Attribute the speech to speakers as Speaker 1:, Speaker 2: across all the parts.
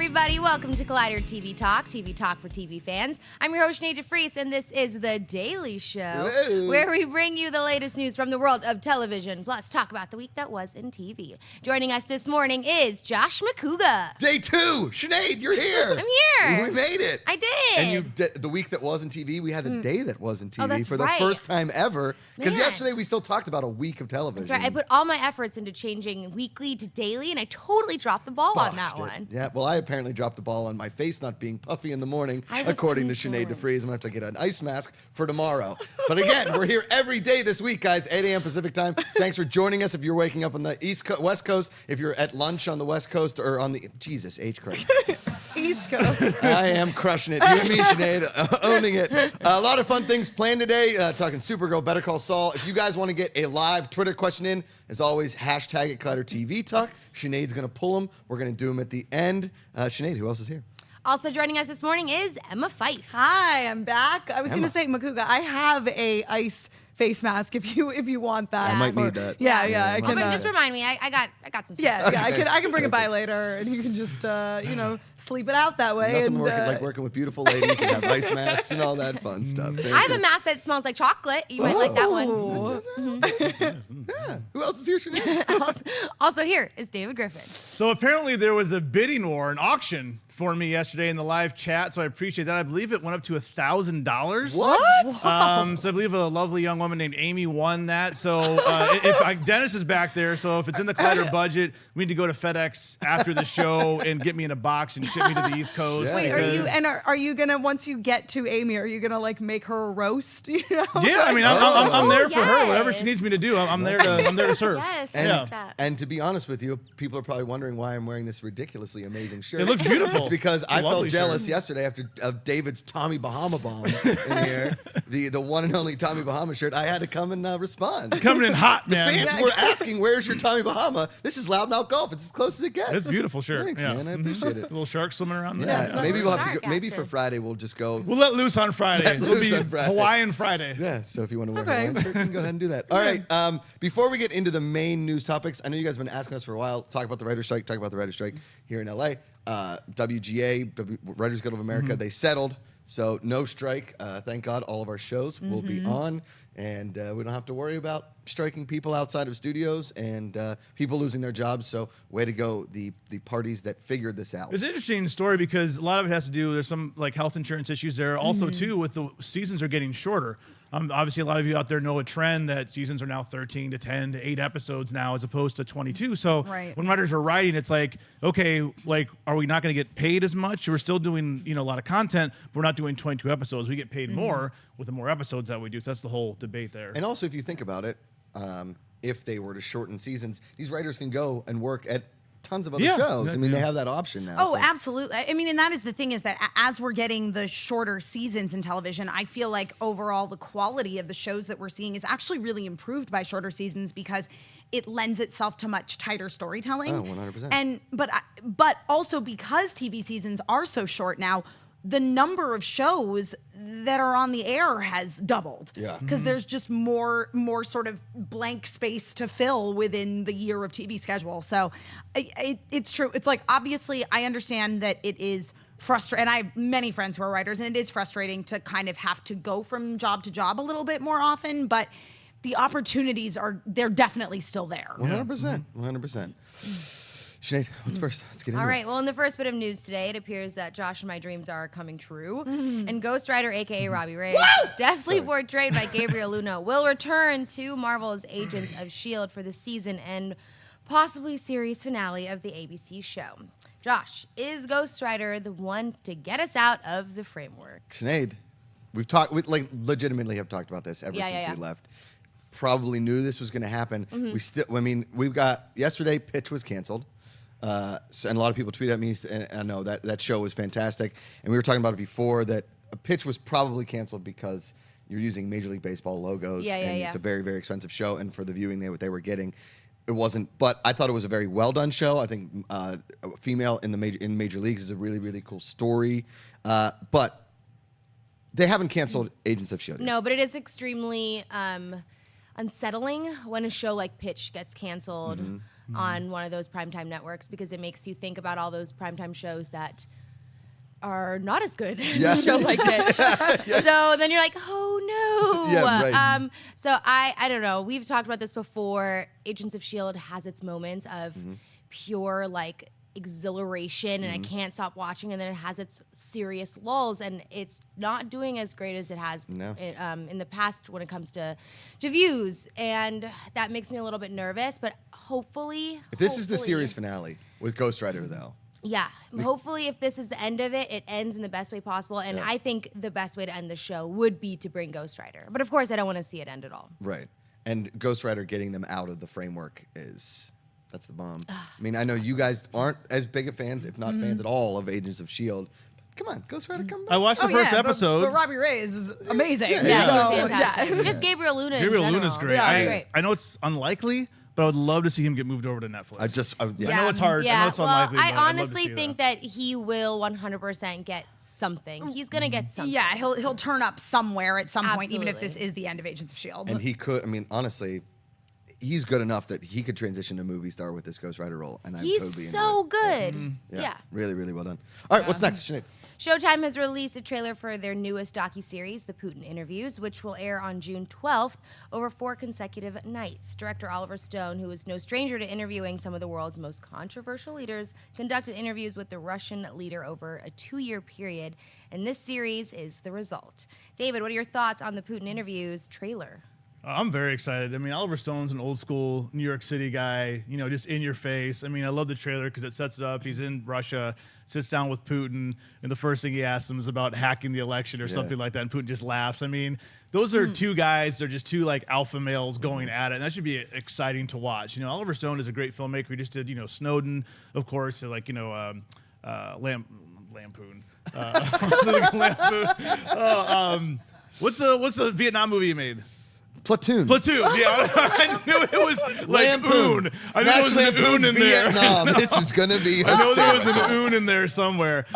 Speaker 1: everybody. Welcome to Collider TV Talk for TV fans. I'm your host, Sinéad Vries, and this is The Daily Show,
Speaker 2: Whoa.
Speaker 1: where we bring you the latest news from the world of television, plus talk about the week that was in TV. Joining us this morning is Josh Macuga.
Speaker 2: Day 2! Sinead, you're here!
Speaker 1: I'm here!
Speaker 2: We made it!
Speaker 1: I did!
Speaker 2: And the week that was in TV, we had a day that was in TV
Speaker 1: that's
Speaker 2: for the
Speaker 1: right.
Speaker 2: first time ever. Because
Speaker 1: Man.
Speaker 2: yesterday we still talked about a week of television.
Speaker 1: That's right. I put all my efforts into changing weekly to daily, and I totally dropped the ball on that
Speaker 2: Botched it.
Speaker 1: one.
Speaker 2: Yeah, well, I apparently dropped the ball on my face not being puffy in the morning,
Speaker 1: I was
Speaker 2: according to
Speaker 1: concerned.
Speaker 2: Sinead Vries. I'm going to have to get an ice mask for tomorrow. But again, we're here every day this week, guys, 8 a.m. Pacific time. Thanks for joining us if you're waking up on the West Coast, if you're at lunch on the West Coast, or on the... Jesus, H. Christ.
Speaker 3: East Coast.
Speaker 2: I am crushing it. You and me, Sinead, owning it. A lot of fun things planned today. Talking Supergirl, Better Call Saul. If you guys want to get a live Twitter question in, as always, hashtag it Collider TV Talk. Sinead's going to pull them. We're going to do them at the end. Sinead, who else is here?
Speaker 1: Also joining us this morning is Emma Fyffe.
Speaker 3: Hi, I'm back. I was going
Speaker 2: Emma.
Speaker 3: to say, Macuga, I have a ice face mask if you want that.
Speaker 2: I might need that.
Speaker 3: Yeah, I
Speaker 1: Oh,
Speaker 3: can.
Speaker 1: but just remind me, I got some stuff.
Speaker 3: Yeah,
Speaker 2: Okay.
Speaker 3: I can bring it by later, and you can just sleep it out that way.
Speaker 2: Nothing
Speaker 3: and,
Speaker 2: like working with beautiful ladies that have ice masks and all that fun stuff. Very
Speaker 1: I have
Speaker 2: good.
Speaker 1: a mask that smells like chocolate. You might like that one.
Speaker 3: Ooh.
Speaker 2: Yeah. Who else is here, Sinead?
Speaker 1: Also here is David Griffin.
Speaker 4: So apparently there was a bidding war, an auction for me yesterday in the live chat, so I appreciate that. I believe it went up to $1,000.
Speaker 2: What?
Speaker 4: So I believe a lovely young woman named Amy won that. So Dennis is back there, so if it's in the Collider budget, we need to go to FedEx after the show and get me in a box and ship me to the East Coast.
Speaker 2: Yeah.
Speaker 3: Wait,
Speaker 4: because-
Speaker 3: are you gonna, once you get to Amy, are you gonna like make her a roast? You know?
Speaker 4: Yeah, I mean, I'm there for her. Whatever she
Speaker 1: yes.
Speaker 4: needs me to do, I'm there to serve.
Speaker 1: Yes, I
Speaker 2: And,
Speaker 1: like that.
Speaker 2: and to be honest with you, people are probably wondering why I'm wearing this ridiculously amazing shirt.
Speaker 4: It looks beautiful.
Speaker 2: It's because
Speaker 4: It's a
Speaker 2: I felt
Speaker 4: lovely
Speaker 2: jealous
Speaker 4: shirt.
Speaker 2: yesterday of David's Tommy Bahama bomb in here, the one and only Tommy Bahama shirt. I had to come and respond.
Speaker 4: Coming in hot, man.
Speaker 2: Fans were asking, "Where's your Tommy Bahama?" This is Loudmouth Golf. It's as close as it gets.
Speaker 4: It's a beautiful shirt.
Speaker 2: Thanks,
Speaker 4: Yeah.
Speaker 2: man. I appreciate it.
Speaker 4: Little shark swimming around there.
Speaker 2: Yeah,
Speaker 1: Yeah.
Speaker 2: maybe we'll have to
Speaker 1: Shark
Speaker 2: go. Maybe for
Speaker 1: action.
Speaker 2: Friday we'll just go.
Speaker 4: We'll let loose on Friday.
Speaker 2: Let
Speaker 4: It'll
Speaker 2: loose
Speaker 4: be
Speaker 2: on Friday.
Speaker 4: Hawaiian Friday.
Speaker 2: Yeah, so if you want to wear
Speaker 3: Okay.
Speaker 2: a Hawaiian shirt, you can go ahead and do that. All right, before we get into the main news topics, I know you guys have been asking us for a while, talk about the writer's strike, here in LA. WGA, Writers Guild of America, they settled, so no strike. Thank God all of our shows will be on, and we don't have to worry about striking people outside of studios and people losing their jobs, so way to go, the parties that figured this out.
Speaker 4: It's an interesting story because a lot of it has to do, there's some like health insurance issues there. Also, too, with the seasons are getting shorter. Obviously, a lot of you out there know a trend that seasons are now 13 to 10 to 8 episodes now as opposed to 22. So
Speaker 3: Right.
Speaker 4: when writers are writing, it's like, okay, like, are we not going to get paid as much? We're still doing, a lot of content, but we're not doing 22 episodes. We get paid more with the more episodes that we do. So that's the whole debate there.
Speaker 2: And also, if you think about it, if they were to shorten seasons, these writers can go and work at tons of other
Speaker 4: Yeah.
Speaker 2: shows. I mean,
Speaker 4: Yeah.
Speaker 2: they have that option now.
Speaker 3: Oh,
Speaker 2: so.
Speaker 3: absolutely. I mean, and that is the thing, is that as we're getting the shorter seasons in television, I feel like overall the quality of the shows that we're seeing is actually really improved by shorter seasons because it lends itself to much tighter storytelling.
Speaker 2: Oh, 100%.
Speaker 3: And but also because TV seasons are so short now, the number of shows that are on the air has doubled.
Speaker 2: Yeah.
Speaker 3: Because there's just more sort of blank space to fill within the year of TV schedule. So it's true. It's like, obviously, I understand that it is frustrating. And I have many friends who are writers, and it is frustrating to kind of have to go from job to job a little bit more often. But the opportunities they're definitely still there.
Speaker 2: 100%. 100%. Sinead, what's first? Let's get into
Speaker 1: All
Speaker 2: it.
Speaker 1: right, well, in the first bit of news today, it appears that Josh and my dreams are coming true. And Ghost Rider, a.k.a. Robbie Reyes, definitely portrayed by Gabriel Luna, will return to Marvel's Agents of S.H.I.E.L.D. for the season and possibly series finale of the ABC show. Josh, is Ghost Rider the one to get us out of the framework?
Speaker 2: Sinead, we legitimately have talked about this ever since he left. Probably knew this was going to happen. We've got, yesterday, Pitch was canceled. And a lot of people tweeted at me, and I know that show was fantastic. And we were talking about it before, that a Pitch was probably canceled because you're using Major League Baseball logos. It's a very, very expensive show. And for the viewing they were getting, it wasn't. But I thought it was a very well done show. I think a female in major leagues is a really, really cool story. But they haven't canceled Agents of S.H.I.E.L.D.
Speaker 1: No, but it is extremely unsettling when a show like Pitch gets canceled. on one of those primetime networks because it makes you think about all those primetime shows that are not as good as a show like this. So then you're like, oh no.
Speaker 2: Yeah, right.
Speaker 1: So I don't know. We've talked about this before. Agents of S.H.I.E.L.D. has its moments of pure like exhilaration and I can't stop watching, and then it has its serious lulls, and it's not doing as great as it has in the past when it comes to views, and that makes me a little bit nervous. But hopefully,
Speaker 2: if this is the series finale with Ghost Rider, though.
Speaker 1: Yeah, hopefully if this is the end of it, it ends in the best way possible. And I think the best way to end the show would be to bring Ghost Rider. But of course, I don't want to see it end at all.
Speaker 2: Right. And Ghost Rider getting them out of the framework that's the bomb. I mean, I know you guys aren't as big of fans, if not fans at all, of Agents of S.H.I.E.L.D. Come on, Ghost Rider, come back.
Speaker 4: I watched the first episode.
Speaker 3: But Robbie Reyes is amazing.
Speaker 1: Yeah, he's fantastic. Just Gabriel Luna.
Speaker 4: Gabriel Luna's great.
Speaker 1: Yeah, great.
Speaker 4: I know it's unlikely, but I would love to see him get moved over to Netflix.
Speaker 2: I
Speaker 4: know it's hard. I know it's unlikely.
Speaker 1: I
Speaker 4: but I'd love to
Speaker 1: honestly
Speaker 4: see
Speaker 1: think that he will 100% get something. He's gonna get something.
Speaker 3: Yeah, he'll turn up somewhere at some point, even if
Speaker 1: Absolutely.
Speaker 3: this is the end of Agents of S.H.I.E.L.D.
Speaker 2: And he could, I mean, honestly, he's good enough that he could transition to movie star with this Ghost Rider role. And I'm totally
Speaker 1: He's
Speaker 2: into
Speaker 1: so
Speaker 2: it.
Speaker 1: good. Yeah.
Speaker 2: Really, really well done. All right, what's next, Sinead?
Speaker 1: Showtime has released a trailer for their newest docuseries, The Putin Interviews, which will air on June 12th over 4 consecutive nights. Director Oliver Stone, who is no stranger to interviewing some of the world's most controversial leaders, conducted interviews with the Russian leader over a 2-year period, and this series is the result. David, what are your thoughts on The Putin Interviews trailer?
Speaker 4: I'm very excited. I mean, Oliver Stone's an old school New York City guy, just in your face. I mean, I love the trailer because it sets it up. He's in Russia, sits down with Putin, and the first thing he asks him is about hacking the election or something like that, and Putin just laughs. I mean, those are two guys, they're just two like alpha males going at it, and that should be exciting to watch. Oliver Stone is a great filmmaker. He just did, Snowden, of course, Lampoon. Lampoon. What's the Vietnam movie he made?
Speaker 2: Platoon.
Speaker 4: Yeah, I knew it was like
Speaker 2: Lampoon.
Speaker 4: oon. I knew there was an oon in there.
Speaker 2: Vietnam. This is gonna be
Speaker 4: I know there was
Speaker 2: hysterical.
Speaker 4: an oon in there somewhere.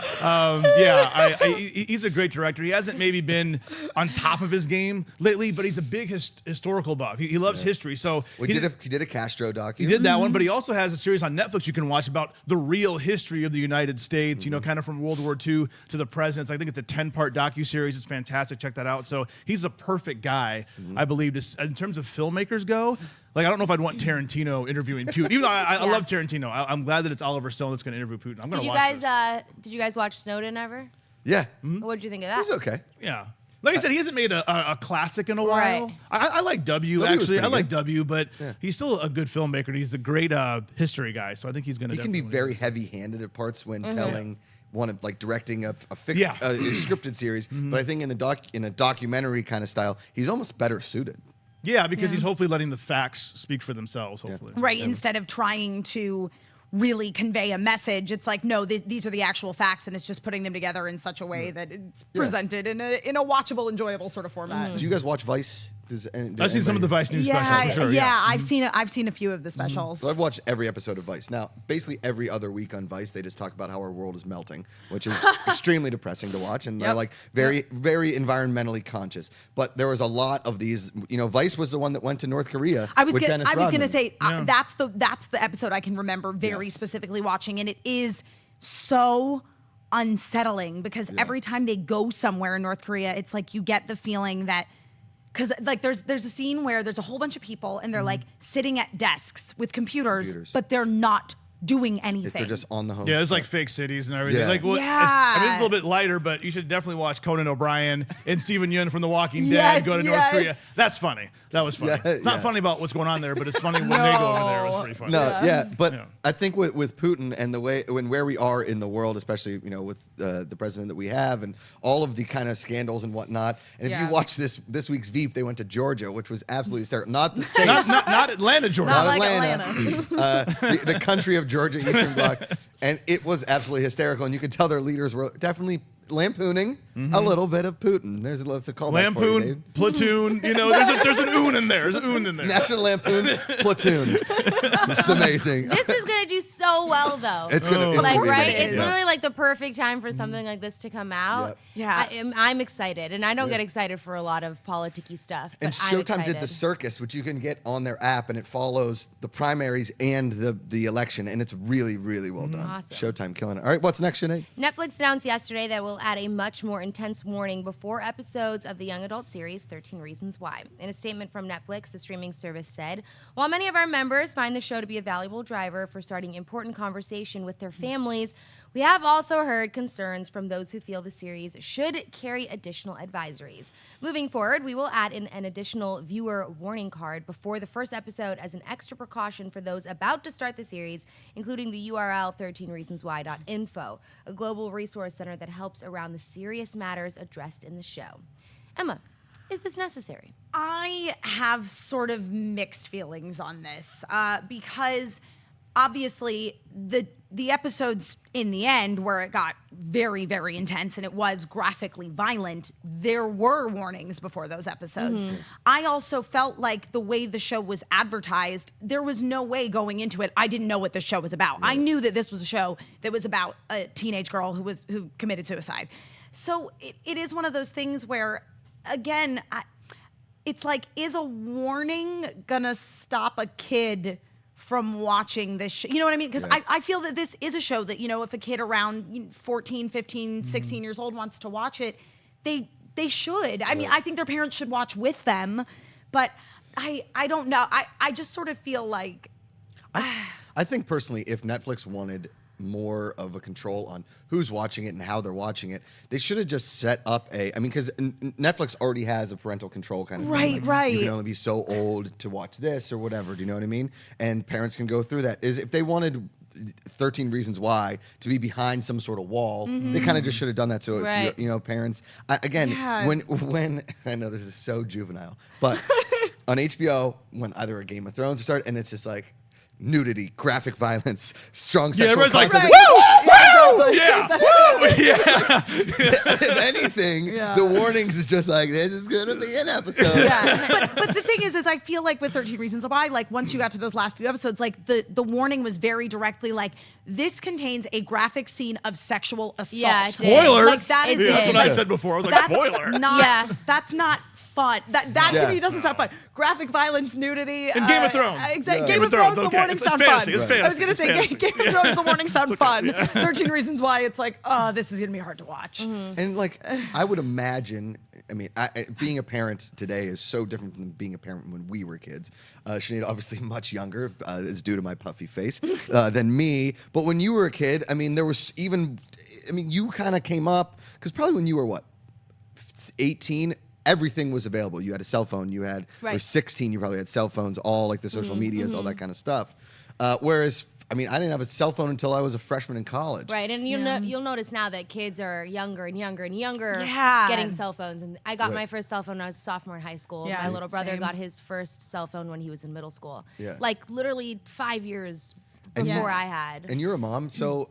Speaker 4: He's a great director. He hasn't maybe been on top of his game lately, but he's a big historical buff. He loves history. So
Speaker 2: he did a Castro docu.
Speaker 4: He did that one, but he also has a series on Netflix you can watch about the real history of the United States, kind of from World War II to the presidents. I think it's a 10-part docuseries. It's fantastic. Check that out. So he's a perfect guy, I believe, in terms of filmmakers go. Like, I don't know if I'd want Tarantino interviewing Putin. Even though I love Tarantino. I'm glad that it's Oliver Stone that's going to interview Putin. I'm going to watch this.
Speaker 1: Did you guys watch Snowden ever?
Speaker 2: Yeah.
Speaker 1: What did you think of that?
Speaker 2: It was okay.
Speaker 4: Yeah. Like I said, he hasn't made a classic in a while.
Speaker 1: Right.
Speaker 4: I like W,
Speaker 2: W was
Speaker 4: actually. I
Speaker 2: pretty
Speaker 4: like
Speaker 2: good.
Speaker 4: W, but he's still a good filmmaker. And he's a great history guy, so I think he's going to
Speaker 2: He can be very heavy-handed at parts when telling directing a scripted series, but I think in a documentary kind of style, he's almost better suited.
Speaker 4: Yeah, because he's hopefully letting the facts speak for themselves, hopefully.
Speaker 3: Right, instead of trying to really convey a message, it's like, no, these are the actual facts, and it's just putting them together in such a way that it's presented in a watchable, enjoyable sort of format.
Speaker 2: Do you guys watch Vice?
Speaker 4: I've seen some of the Vice News specials, for sure.
Speaker 3: Yeah, I've seen a few of the specials.
Speaker 2: So I've watched every episode of Vice. Now, basically every other week on Vice, they just talk about how our world is melting, which is extremely depressing to watch, and they're like very, very environmentally conscious. But there was a lot of these. Vice was the one that went to North Korea.
Speaker 3: I was
Speaker 2: Dennis
Speaker 3: going to
Speaker 2: Rodman.
Speaker 3: say that's the episode I can remember very specifically watching, and it is so unsettling because every time they go somewhere in North Korea, it's like you get the feeling that. Because like there's a scene where there's a whole bunch of people and they're like sitting at desks with computers, but they're not doing anything.
Speaker 2: They're just on the home.
Speaker 4: Yeah, there's like fake cities and everything.
Speaker 2: Yeah.
Speaker 4: Like, well, it's a little bit lighter, but you should definitely watch Conan O'Brien and Stephen Yeun from The Walking Dead go to North Korea. That's funny. That was funny. It's not funny about what's going on there, but it's funny when they go over there. It was pretty funny.
Speaker 2: But I think with Putin and the way where we are in the world, especially with the president that we have and all of the kind of scandals and whatnot. And if you watch this week's Veep, they went to Georgia, which was absolutely hysterical. Not the state,
Speaker 4: not Atlanta, Georgia.
Speaker 3: Not
Speaker 2: not
Speaker 3: like
Speaker 2: Atlanta. The country of Georgia, Eastern Bloc, and it was absolutely hysterical. And you could tell their leaders were definitely lampooning a little bit of Putin. There's a callback
Speaker 4: Lampoon,
Speaker 2: for you,
Speaker 4: Platoon. You know, there's an oon in there. There's an oon in there.
Speaker 2: National Lampoon's Platoon. It's amazing.
Speaker 1: This is gonna do so well, though.
Speaker 2: It's gonna. It's
Speaker 1: like,
Speaker 2: really
Speaker 1: right?
Speaker 2: good.
Speaker 1: It's literally like the perfect time for something like this to come out.
Speaker 2: Yep.
Speaker 3: Yeah.
Speaker 1: I'm excited, and I don't get excited for a lot of politicky stuff. But
Speaker 2: And
Speaker 1: I'm
Speaker 2: Showtime did the
Speaker 1: excited.
Speaker 2: circus, which you can get on their app, and it follows the primaries and the election, and it's really, really well done.
Speaker 1: Awesome.
Speaker 2: Showtime killing it. All right, what's next, Sinead?
Speaker 1: Netflix announced yesterday that will add a much more intense warning before episodes of the young adult series 13 Reasons Why. In a statement from Netflix, the streaming service said, "While many of our members find the show to be a valuable driver for starting important conversation with their families, we have also heard concerns from those who feel the series should carry additional advisories. Moving forward, we will add in an additional viewer warning card before the first episode as an extra precaution for those about to start the series, including the URL 13reasonswhy.info, a global resource center that helps around the serious matters addressed in the show." Emma, is this necessary?
Speaker 3: I have sort of mixed feelings on this because obviously the episodes in the end where it got very, very intense and it was graphically violent, there were warnings before those episodes. I also felt like the way the show was advertised, there was no way going into it, I didn't know what the show was about. I knew that this was a show that was about a teenage girl who committed suicide. So it is one of those things where, again, it's like, is a warning gonna stop a kid from watching this show? You know what I mean? Because I feel that this is a show that, you know, if a kid around 14, 15, 16 years old wants to watch it, they should. I mean, I think their parents should watch with them, but I don't know. I just sort of feel like...
Speaker 2: I think personally, if Netflix wanted more of a control on who's watching it and how they're watching it, they should have just set up because Netflix already has a parental control kind of thing. Like,
Speaker 3: right.
Speaker 2: You can only be so old to watch this or whatever. Do you know what I mean? And parents can go through that. If they wanted 13 Reasons Why to be behind some sort of wall, they kind of just should have done that. So if you know, parents, when I know this is so juvenile, but on HBO, when either a Game of Thrones started, and it's just like nudity, graphic violence, strong sexual content.
Speaker 3: Like,
Speaker 2: If anything, the warnings is just like, this is gonna be an episode.
Speaker 3: But the thing is I feel like with 13 Reasons Why, like once you got to those last few episodes, like the warning was very directly like, this contains a graphic scene of sexual assault.
Speaker 1: Yeah, it did.
Speaker 4: Spoiler.
Speaker 3: Like that is
Speaker 4: That's what I
Speaker 3: like,
Speaker 4: said before. I was like, spoiler.
Speaker 3: That's not fun. That to me doesn't sound fun. Graphic violence, nudity.
Speaker 4: And Game of Thrones.
Speaker 3: Exactly. Game of Thrones, the warnings sound
Speaker 4: fantasy,
Speaker 3: fun.
Speaker 4: it's fantasy,
Speaker 3: I was going to say,
Speaker 4: fantasy.
Speaker 3: Game of Thrones, the warnings sound fun. 13 Reasons Why, it's like, oh, this is going to be hard to watch.
Speaker 2: And like, I would imagine, being a parent today is so different than being a parent when we were kids. Sinead, obviously much younger, is due to my puffy face, than me. But when you were a kid, there was you kind of came up, because probably when you were, 18, everything was available. You had a cell phone. You had, or 16, you probably had cell phones, all like the social medias, all that kind of stuff. Whereas, I didn't have a cell phone until I was a freshman in college.
Speaker 1: Right, and you'll notice now that kids are younger and younger and younger getting cell phones. And I got my first cell phone when I was a sophomore in high school.
Speaker 3: Yeah,
Speaker 1: my little brother
Speaker 3: same.
Speaker 1: got his first cell phone when he was in middle school.
Speaker 2: Yeah.
Speaker 1: Like literally 5 years before I had.
Speaker 2: And you're a mom, so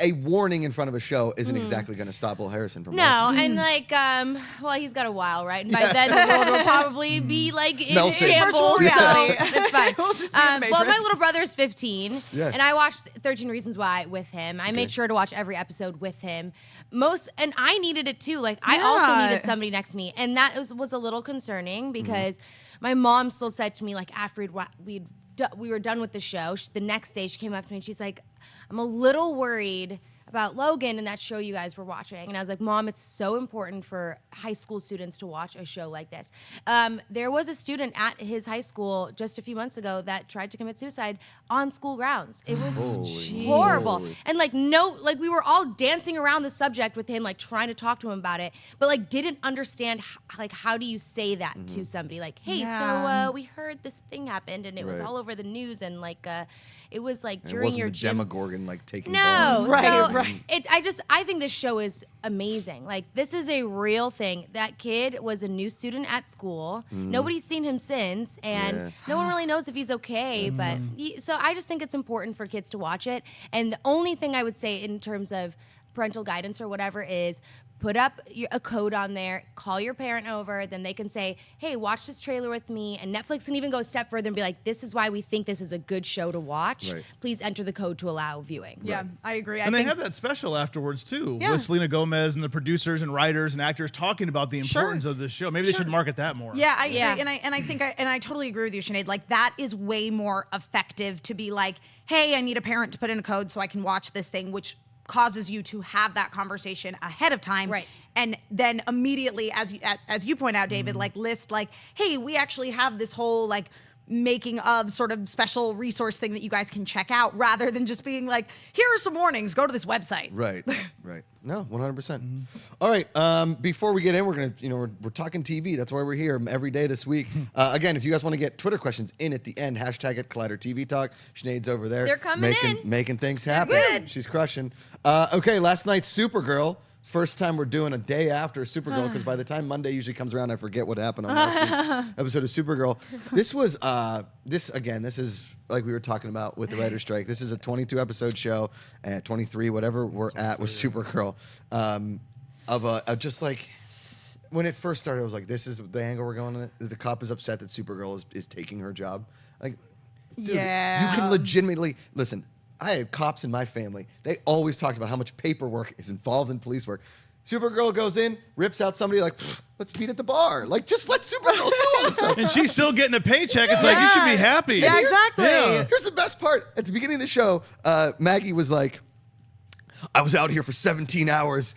Speaker 2: a warning in front of a show isn't exactly going to stop Will Harrison from watching.
Speaker 1: And he's got a while, right? And by then the world will probably be like in
Speaker 2: Melted.
Speaker 1: shambles.
Speaker 3: Virtual reality.
Speaker 1: So it's fine.
Speaker 3: We'll just be in the
Speaker 1: my
Speaker 3: Matrix.
Speaker 1: little brother's 15,
Speaker 2: Yes.
Speaker 1: and I watched 13 Reasons Why with him. I made sure to watch every episode with him. And I needed it too. Like I also needed somebody next to me, and that was a little concerning because my mom still said to me, like after we were done with the show, the next day she came up to me and she's like, "I'm a little worried about Logan and that show you guys were watching." And I was like, Mom, it's so important for high school students to watch a show like this. There was a student at his high school just a few months ago that tried to commit suicide on school grounds. It was horrible. And we were all dancing around the subject with him, like trying to talk to him about it, but like didn't understand how do you say that to somebody? Like, hey, so we heard this thing happened and it was all over the news and it was like during your gym.
Speaker 2: Demogorgon taking
Speaker 1: No,
Speaker 2: bombs.
Speaker 1: right. I think this show is amazing. Like this is a real thing. That kid was a new student at school. Nobody's seen him since, and no one really knows if he's okay. So I just think it's important for kids to watch it. And the only thing I would say in terms of parental guidance or whatever is, put up a code on there, call your parent over, then they can say, hey, watch this trailer with me. And Netflix can even go a step further and be like, this is why we think this is a good show to watch.
Speaker 2: Right.
Speaker 1: Please enter the code to allow viewing.
Speaker 3: Yeah, I agree.
Speaker 4: And they have that special afterwards too,
Speaker 3: Yeah.
Speaker 4: with Selena Gomez and the producers and writers and actors talking about the importance of this show. Maybe they should market that more.
Speaker 3: Yeah, I agree. And I think I totally agree with you, Sinead. Like, that is way more effective to be like, hey, I need a parent to put in a code so I can watch this thing, which causes you to have that conversation ahead of time.
Speaker 1: Right.
Speaker 3: And then immediately, as you point out, David, like list like, hey, we actually have this whole like making of sort of special resource thing that you guys can check out, rather than just being like, here are some warnings, go to this website.
Speaker 2: Right. No, 100%. All right. Before we get in, we're gonna, we're talking TV. That's why we're here every day this week. Again, if you guys want to get Twitter questions in at the end, hashtag it Collider TV Talk. Sinead's over there.
Speaker 1: They're coming
Speaker 2: making things happen.
Speaker 1: good.
Speaker 2: She's crushing. Okay, last night's Supergirl. First time we're doing a day after Supergirl, because by the time Monday usually comes around, I forget what happened on last week's episode of Supergirl. This was this is like we were talking about with the writer's strike. This is a 22 episode show, 23, whatever we're at with Supergirl. Of just like when it first started, I was like, this is the angle we're going on. The cop is upset that Supergirl is taking her job. Like, dude,
Speaker 3: Yeah.
Speaker 2: you can legitimately listen. I have cops in my family. They always talked about how much paperwork is involved in police work. Supergirl goes in, rips out somebody like, let's meet at the bar. Like, just let Supergirl do all this stuff.
Speaker 4: And she's still getting a paycheck. It's like, you should be happy.
Speaker 3: Yeah, exactly.
Speaker 2: Here's the best part. At the beginning of the show, Maggie was like, I was out here for 17 hours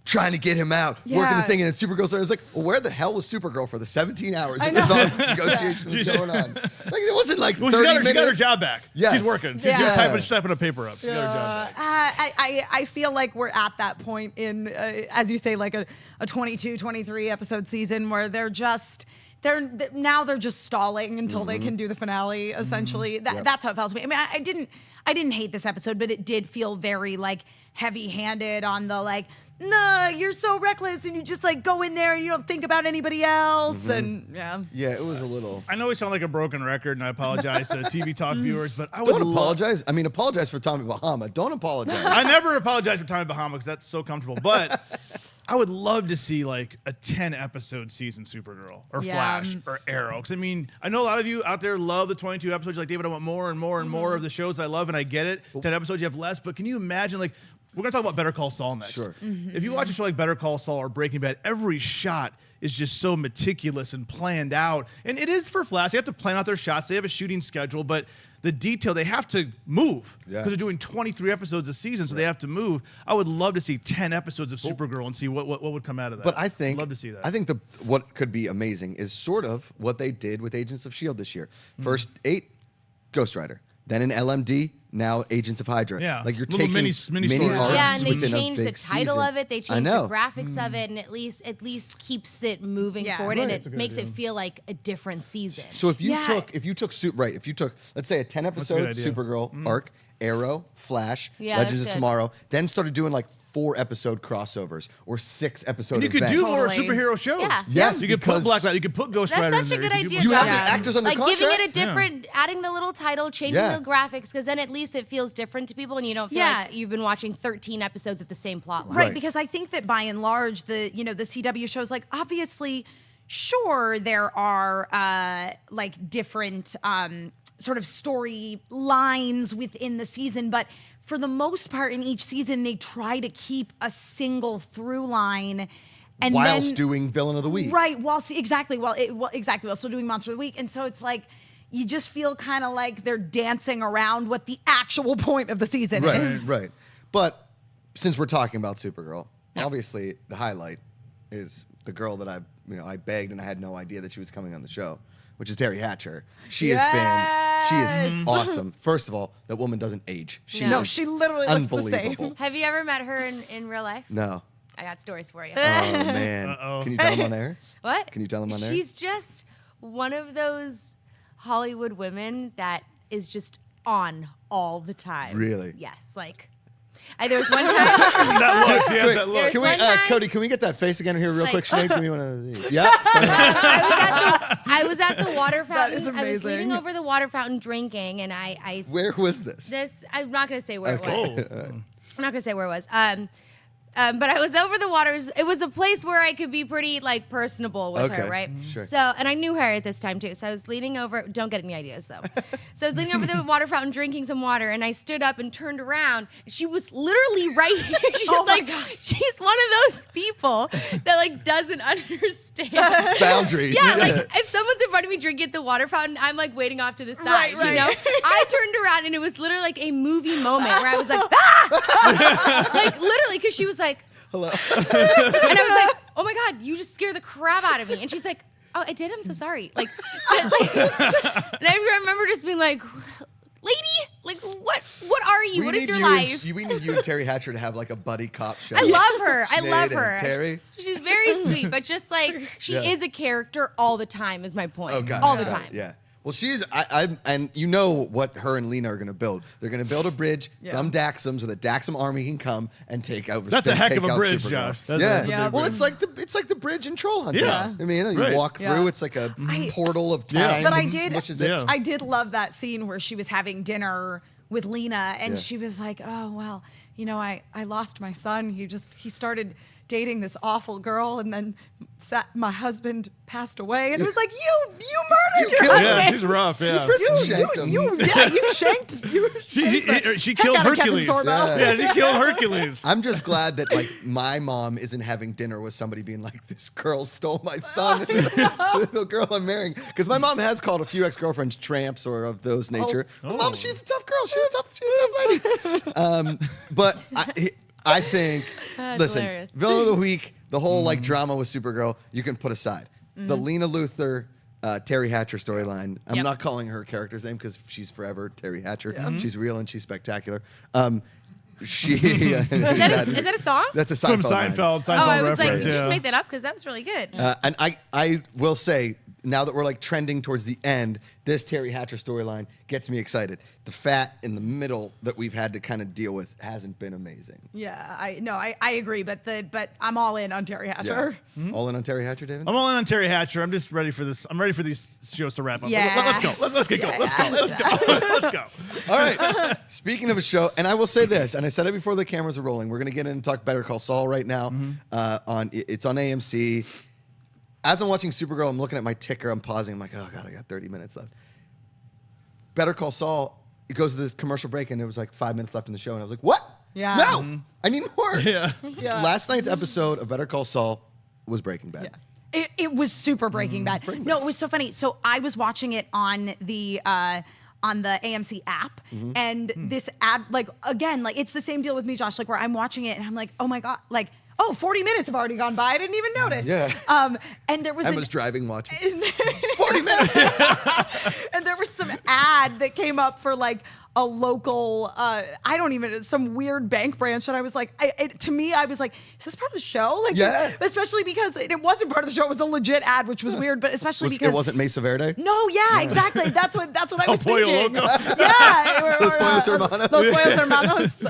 Speaker 2: trying to get him out, working the thing, and then Supergirl started. I was like, well, where the hell was Supergirl for the 17 hours that this hostage negotiation was going on? Like, it wasn't like 30 minutes.
Speaker 4: She got her job back.
Speaker 2: Yes.
Speaker 4: She's working. She's typing a paper up. She got her job back.
Speaker 3: I feel like we're at that point in, as you say, like a 22, 23 episode season where they're just stalling until they can do the finale. Essentially, that's how it felt to me. I mean, I didn't hate this episode, but it did feel very like heavy-handed on the like, no, you're so reckless, and you just like go in there and you don't think about anybody else, and
Speaker 2: Yeah, it was a little.
Speaker 4: I know we sound like a broken record, and I apologize to TV Talk viewers, but I would
Speaker 2: Don't apologize. I mean, apologize for Tommy Bahama. Don't apologize.
Speaker 4: I never apologize for Tommy Bahama because that's so comfortable. But I would love to see like a 10-episode season Supergirl or Flash or Arrow. Because I mean, I know a lot of you out there love the 22 episodes. You're like, David, I want more and more and more of the shows I love, and I get it. 10 episodes, you have less. But can you imagine, like, we're going to talk about Better Call Saul next.
Speaker 2: Sure.
Speaker 4: If you watch a show like Better Call Saul or Breaking Bad, every shot is just so meticulous and planned out. And it is for Flash. They have to plan out their shots. They have a shooting schedule, but the detail, they have to move because they're doing 23 episodes a season, so they have to move. I would love to see 10 episodes of Supergirl and see what would come out of that.
Speaker 2: But I think
Speaker 4: I'd love to see that.
Speaker 2: I think what could be amazing is sort of what they did with Agents of S.H.I.E.L.D. this year. First 8, Ghost Rider. Then in LMD, now Agents of Hydra.
Speaker 4: Yeah.
Speaker 2: Like you're
Speaker 4: Little
Speaker 2: taking
Speaker 4: mini stories.
Speaker 2: arcs
Speaker 1: Yeah, and they
Speaker 2: within a
Speaker 1: changed the
Speaker 2: big
Speaker 1: title
Speaker 2: season.
Speaker 1: of it. They
Speaker 2: I
Speaker 1: changed
Speaker 2: know.
Speaker 1: the graphics of it, and at least keeps it moving forward, and it makes it feel like a different season.
Speaker 2: So if you took let's say a 10 episode
Speaker 4: idea.
Speaker 2: Supergirl arc, Arrow, Flash,
Speaker 1: Yeah,
Speaker 2: Legends of
Speaker 1: that's good.
Speaker 2: Tomorrow, then started doing like 4 episode crossovers or 6 episode
Speaker 4: And you could
Speaker 2: events.
Speaker 4: do more
Speaker 3: Totally.
Speaker 4: superhero shows.
Speaker 1: Yeah.
Speaker 2: Yes,
Speaker 4: You could put
Speaker 2: because-
Speaker 4: Black Light. You could put Ghost Rider
Speaker 1: That's such
Speaker 4: in
Speaker 1: a
Speaker 4: there.
Speaker 1: good
Speaker 4: could do
Speaker 1: idea.
Speaker 2: You have the
Speaker 1: Josh.
Speaker 2: actors under
Speaker 1: like
Speaker 2: contract.
Speaker 1: giving it a different, adding the little title, changing the graphics, because then at least it feels different to people, and you don't feel like you've been watching 13 episodes of the same plot line.
Speaker 3: Right, because I think that by and large, the CW shows, like, obviously, sure, there are like different sort of story lines within the season, but for the most part, in each season, they try to keep a single through line, and
Speaker 2: whilst
Speaker 3: then,
Speaker 2: doing Villain of the Week.
Speaker 3: right? While still doing Monster of the Week, and so it's like you just feel kind of like they're dancing around what the actual point of the season is.
Speaker 2: Right. But since we're talking about Supergirl, obviously the highlight is the girl that I begged and I had no idea that she was coming on the show, which is Terry Hatcher. She is awesome. First of all, that woman doesn't age. She
Speaker 3: literally looks the same.
Speaker 2: unbelievable.
Speaker 1: Have you ever met her in real life?
Speaker 2: No.
Speaker 1: I got stories for you.
Speaker 2: Oh man. Can you tell them on air?
Speaker 1: What?
Speaker 2: Can you tell them on air?
Speaker 1: She's just one of those Hollywood women that is just on all the time.
Speaker 2: Really?
Speaker 1: Yes. Like, there was one time.
Speaker 4: That looks, yes,
Speaker 2: Wait,
Speaker 4: that looks.
Speaker 1: There's
Speaker 2: Can we,
Speaker 1: one time-
Speaker 2: Cody? Can we get that face again here real
Speaker 1: Like-
Speaker 2: quick? Sinead, give me one of these. Yeah.
Speaker 1: I was at the water fountain.
Speaker 3: is
Speaker 1: I was
Speaker 3: amazing.
Speaker 1: leaning over the water fountain drinking, and I
Speaker 2: Where was this?
Speaker 1: I'm not gonna say where it was. I'm not gonna say where it was. But I was over the waters. It was a place where I could be pretty like personable with her, right?
Speaker 2: Sure.
Speaker 1: So, and I knew her at this time too. So I was leaning over. Don't get any ideas though. So I was leaning over the water fountain, drinking some water, and I stood up and turned around. She was literally right here. She's she's one of those people that like doesn't understand
Speaker 2: boundaries.
Speaker 1: Yeah, like if someone's in front of me drinking at the water fountain, I'm like waiting off to the side.
Speaker 3: Right.
Speaker 1: You know, I turned around and it was literally like a movie moment where I was like, ah, like literally, because she was like,
Speaker 2: hello,
Speaker 1: and I was like, oh my god, you just scared the crap out of me. And she's like, oh, I did. I'm so sorry. Like, and I remember just being like, lady, like what are you? What is your life?
Speaker 2: We need you and Terry Hatcher to have like a buddy cop show.
Speaker 1: I love her. I
Speaker 2: Sinead
Speaker 1: love her.
Speaker 2: and Terry.
Speaker 1: She's very sweet, but just like she is a character all the time is my point.
Speaker 2: Oh god,
Speaker 1: all the time.
Speaker 2: Yeah. Well, she's and you know what her and Lena are going to build. They're going to build a bridge from Daxam so the Daxam army can come and take over.
Speaker 4: That's a heck of a bridge,
Speaker 2: Supergirl.
Speaker 4: Josh. That's
Speaker 2: Yeah.
Speaker 4: a
Speaker 2: Well,
Speaker 4: bridge.
Speaker 2: it's like the bridge in Troll Hunter.
Speaker 4: Yeah.
Speaker 2: I mean, you walk through. It's like a portal of time.
Speaker 3: But I
Speaker 2: and
Speaker 3: did,
Speaker 2: smushes it.
Speaker 3: I did love that scene where she was having dinner with Lena, and she was like, "Oh well, you know, I lost my son. He started dating this awful girl, and then my husband passed away." And it was like, "You murdered your husband."
Speaker 4: Yeah, she's rough. Yeah.
Speaker 3: You shanked.
Speaker 4: She killed Hercules. Yeah, she killed Hercules.
Speaker 2: I'm just glad that like my mom isn't having dinner with somebody being like, "This girl stole my son." The girl I'm marrying, because my mom has called a few ex-girlfriends tramps or of those nature. My mom, she's a tough girl. She's a tough lady. But I think, listen,
Speaker 1: hilarious.
Speaker 2: villain of the week, the whole like drama with Supergirl, you can put aside. The Lena Luthor, Terry Hatcher storyline. I'm not calling her character's name because she's forever Terry Hatcher. She's real and she's spectacular. She
Speaker 1: Is that a song?
Speaker 2: That's a
Speaker 4: From
Speaker 2: Seinfeld. line.
Speaker 4: Seinfeld.
Speaker 1: Oh, I was like,
Speaker 4: reference.
Speaker 1: did you
Speaker 4: Yeah.
Speaker 1: just make that up? Because that was really good.
Speaker 2: And I will say, now that we're like trending towards the end, this Terry Hatcher storyline gets me excited. The fat in the middle that we've had to kind of deal with hasn't been amazing.
Speaker 3: Yeah, I agree, but I'm all in on Terry Hatcher.
Speaker 2: Yeah. All in on Terry Hatcher, David?
Speaker 4: I'm all in on Terry Hatcher. I'm just ready for this. I'm ready for these shows to wrap up.
Speaker 3: Yeah.
Speaker 4: Let's go. Let's get going. Let's go. Let's go. Let's go.
Speaker 2: All right. Speaking of a show, and I will say this, and I said it before the cameras are rolling, we're going to get in and talk Better Call Saul right now. It's on AMC. As I'm watching Supergirl, I'm looking at my ticker. I'm pausing. I'm like, oh, God, I got 30 minutes left. Better Call Saul, it goes to the commercial break, and there was like 5 minutes left in the show. And I was like, what?
Speaker 3: Yeah.
Speaker 2: No, I need more.
Speaker 4: Yeah.
Speaker 2: Last night's episode of Better Call Saul was Breaking Bad.
Speaker 3: Yeah. It was super Breaking Bad. No, it was so funny. So I was watching it on the AMC app, and this ad, like, again, like, it's the same deal with me, Josh, like, where I'm watching it, and I'm like, oh my God, like, 40 minutes have already gone by. I didn't even notice.
Speaker 2: Yeah.
Speaker 3: And there was
Speaker 2: I was driving, watching. 40 minutes.
Speaker 3: And there was some ad that came up for like a local, some weird bank branch. And I was like, to me, I was like, is this part of the show? Like, especially because it wasn't part of the show. It was a legit ad, which was weird, but especially because
Speaker 2: it wasn't Mesa Verde?
Speaker 3: No, exactly. That's what I was
Speaker 4: Pollo
Speaker 3: thinking.
Speaker 4: Loco.
Speaker 3: Yeah.
Speaker 2: Los Pollos Hermanos.
Speaker 3: Los Pollos Hermanos.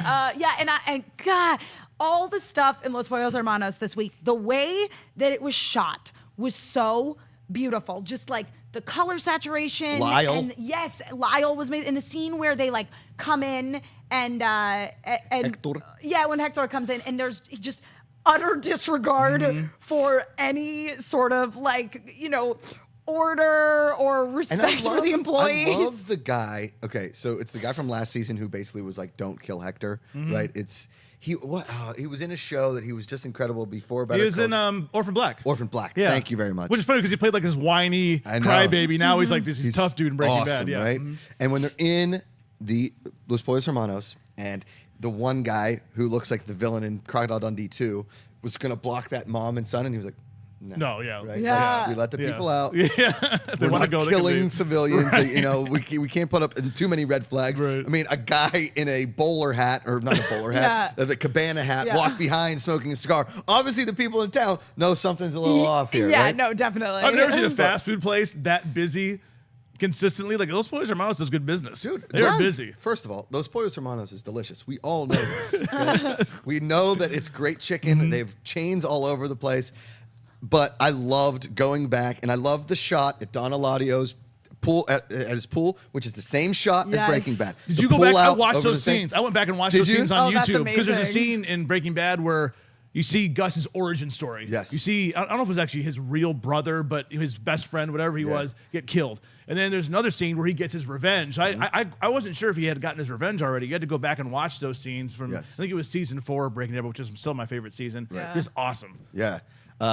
Speaker 3: And God, all the stuff in Los Pollos Hermanos this week, the way that it was shot was so beautiful. Just like the color saturation.
Speaker 2: Lyle.
Speaker 3: And yes, Lyle was made in the scene where they like come in and
Speaker 2: Hector.
Speaker 3: Yeah, when Hector comes in and there's just utter disregard for any sort of like, order or respect for the employees.
Speaker 2: I love the guy. Okay, so it's the guy from last season who basically was like, "Don't kill Hector," right? He was in a show that he was just incredible before.
Speaker 4: He was in Orphan Black.
Speaker 2: Orphan Black.
Speaker 4: Yeah.
Speaker 2: Thank you very much.
Speaker 4: Which is funny because he played like this whiny crybaby. Now he's like this tough dude in Breaking
Speaker 2: awesome,
Speaker 4: Bad. Yeah.
Speaker 2: Right? And when they're in the Los Pollos Hermanos, and the one guy who looks like the villain in Crocodile Dundee 2 was going to block that mom and son, and he was like,
Speaker 4: No, yeah.
Speaker 2: Right?
Speaker 3: Yeah.
Speaker 2: Like, we let the people out.
Speaker 4: Yeah.
Speaker 2: We're not killing civilians. We can't put up too many red flags.
Speaker 4: Right.
Speaker 2: I mean, a guy in a bowler hat, or not a bowler hat, the cabana hat, walked behind smoking a cigar. Obviously, the people in town know something's a little off here.
Speaker 3: Yeah,
Speaker 2: right?
Speaker 3: no, definitely.
Speaker 4: I've never seen a fast food place that busy consistently. Like, Los Pollos Hermanos does good business.
Speaker 2: Dude,
Speaker 4: they're busy.
Speaker 2: First of all, Los Pollos Hermanos is delicious. We all know this. Okay? We know that it's great chicken. They have chains all over the place. But I loved going back, and I loved the shot at Don Eladio's pool at his pool, which is the same shot as Breaking Bad.
Speaker 4: Did
Speaker 2: The
Speaker 4: you go
Speaker 2: pool
Speaker 4: back? I
Speaker 2: out
Speaker 4: watched
Speaker 2: over
Speaker 4: those
Speaker 2: the thing.
Speaker 4: scenes. I went back and watched
Speaker 2: Did
Speaker 4: those
Speaker 2: you?
Speaker 4: scenes on
Speaker 3: Oh, that's
Speaker 4: YouTube because there's a
Speaker 3: amazing.
Speaker 4: scene in Breaking Bad where you see Gus's origin story.
Speaker 2: Yes.
Speaker 4: You see, I don't know if it was actually his real brother, but his best friend, whatever he was, get killed. And then there's another scene where he gets his revenge. I wasn't sure if he had gotten his revenge already. You had to go back and watch those scenes from, I think it was season 4 of Breaking Bad, which is still my favorite season.
Speaker 3: Right.
Speaker 4: Just awesome.
Speaker 2: Yeah.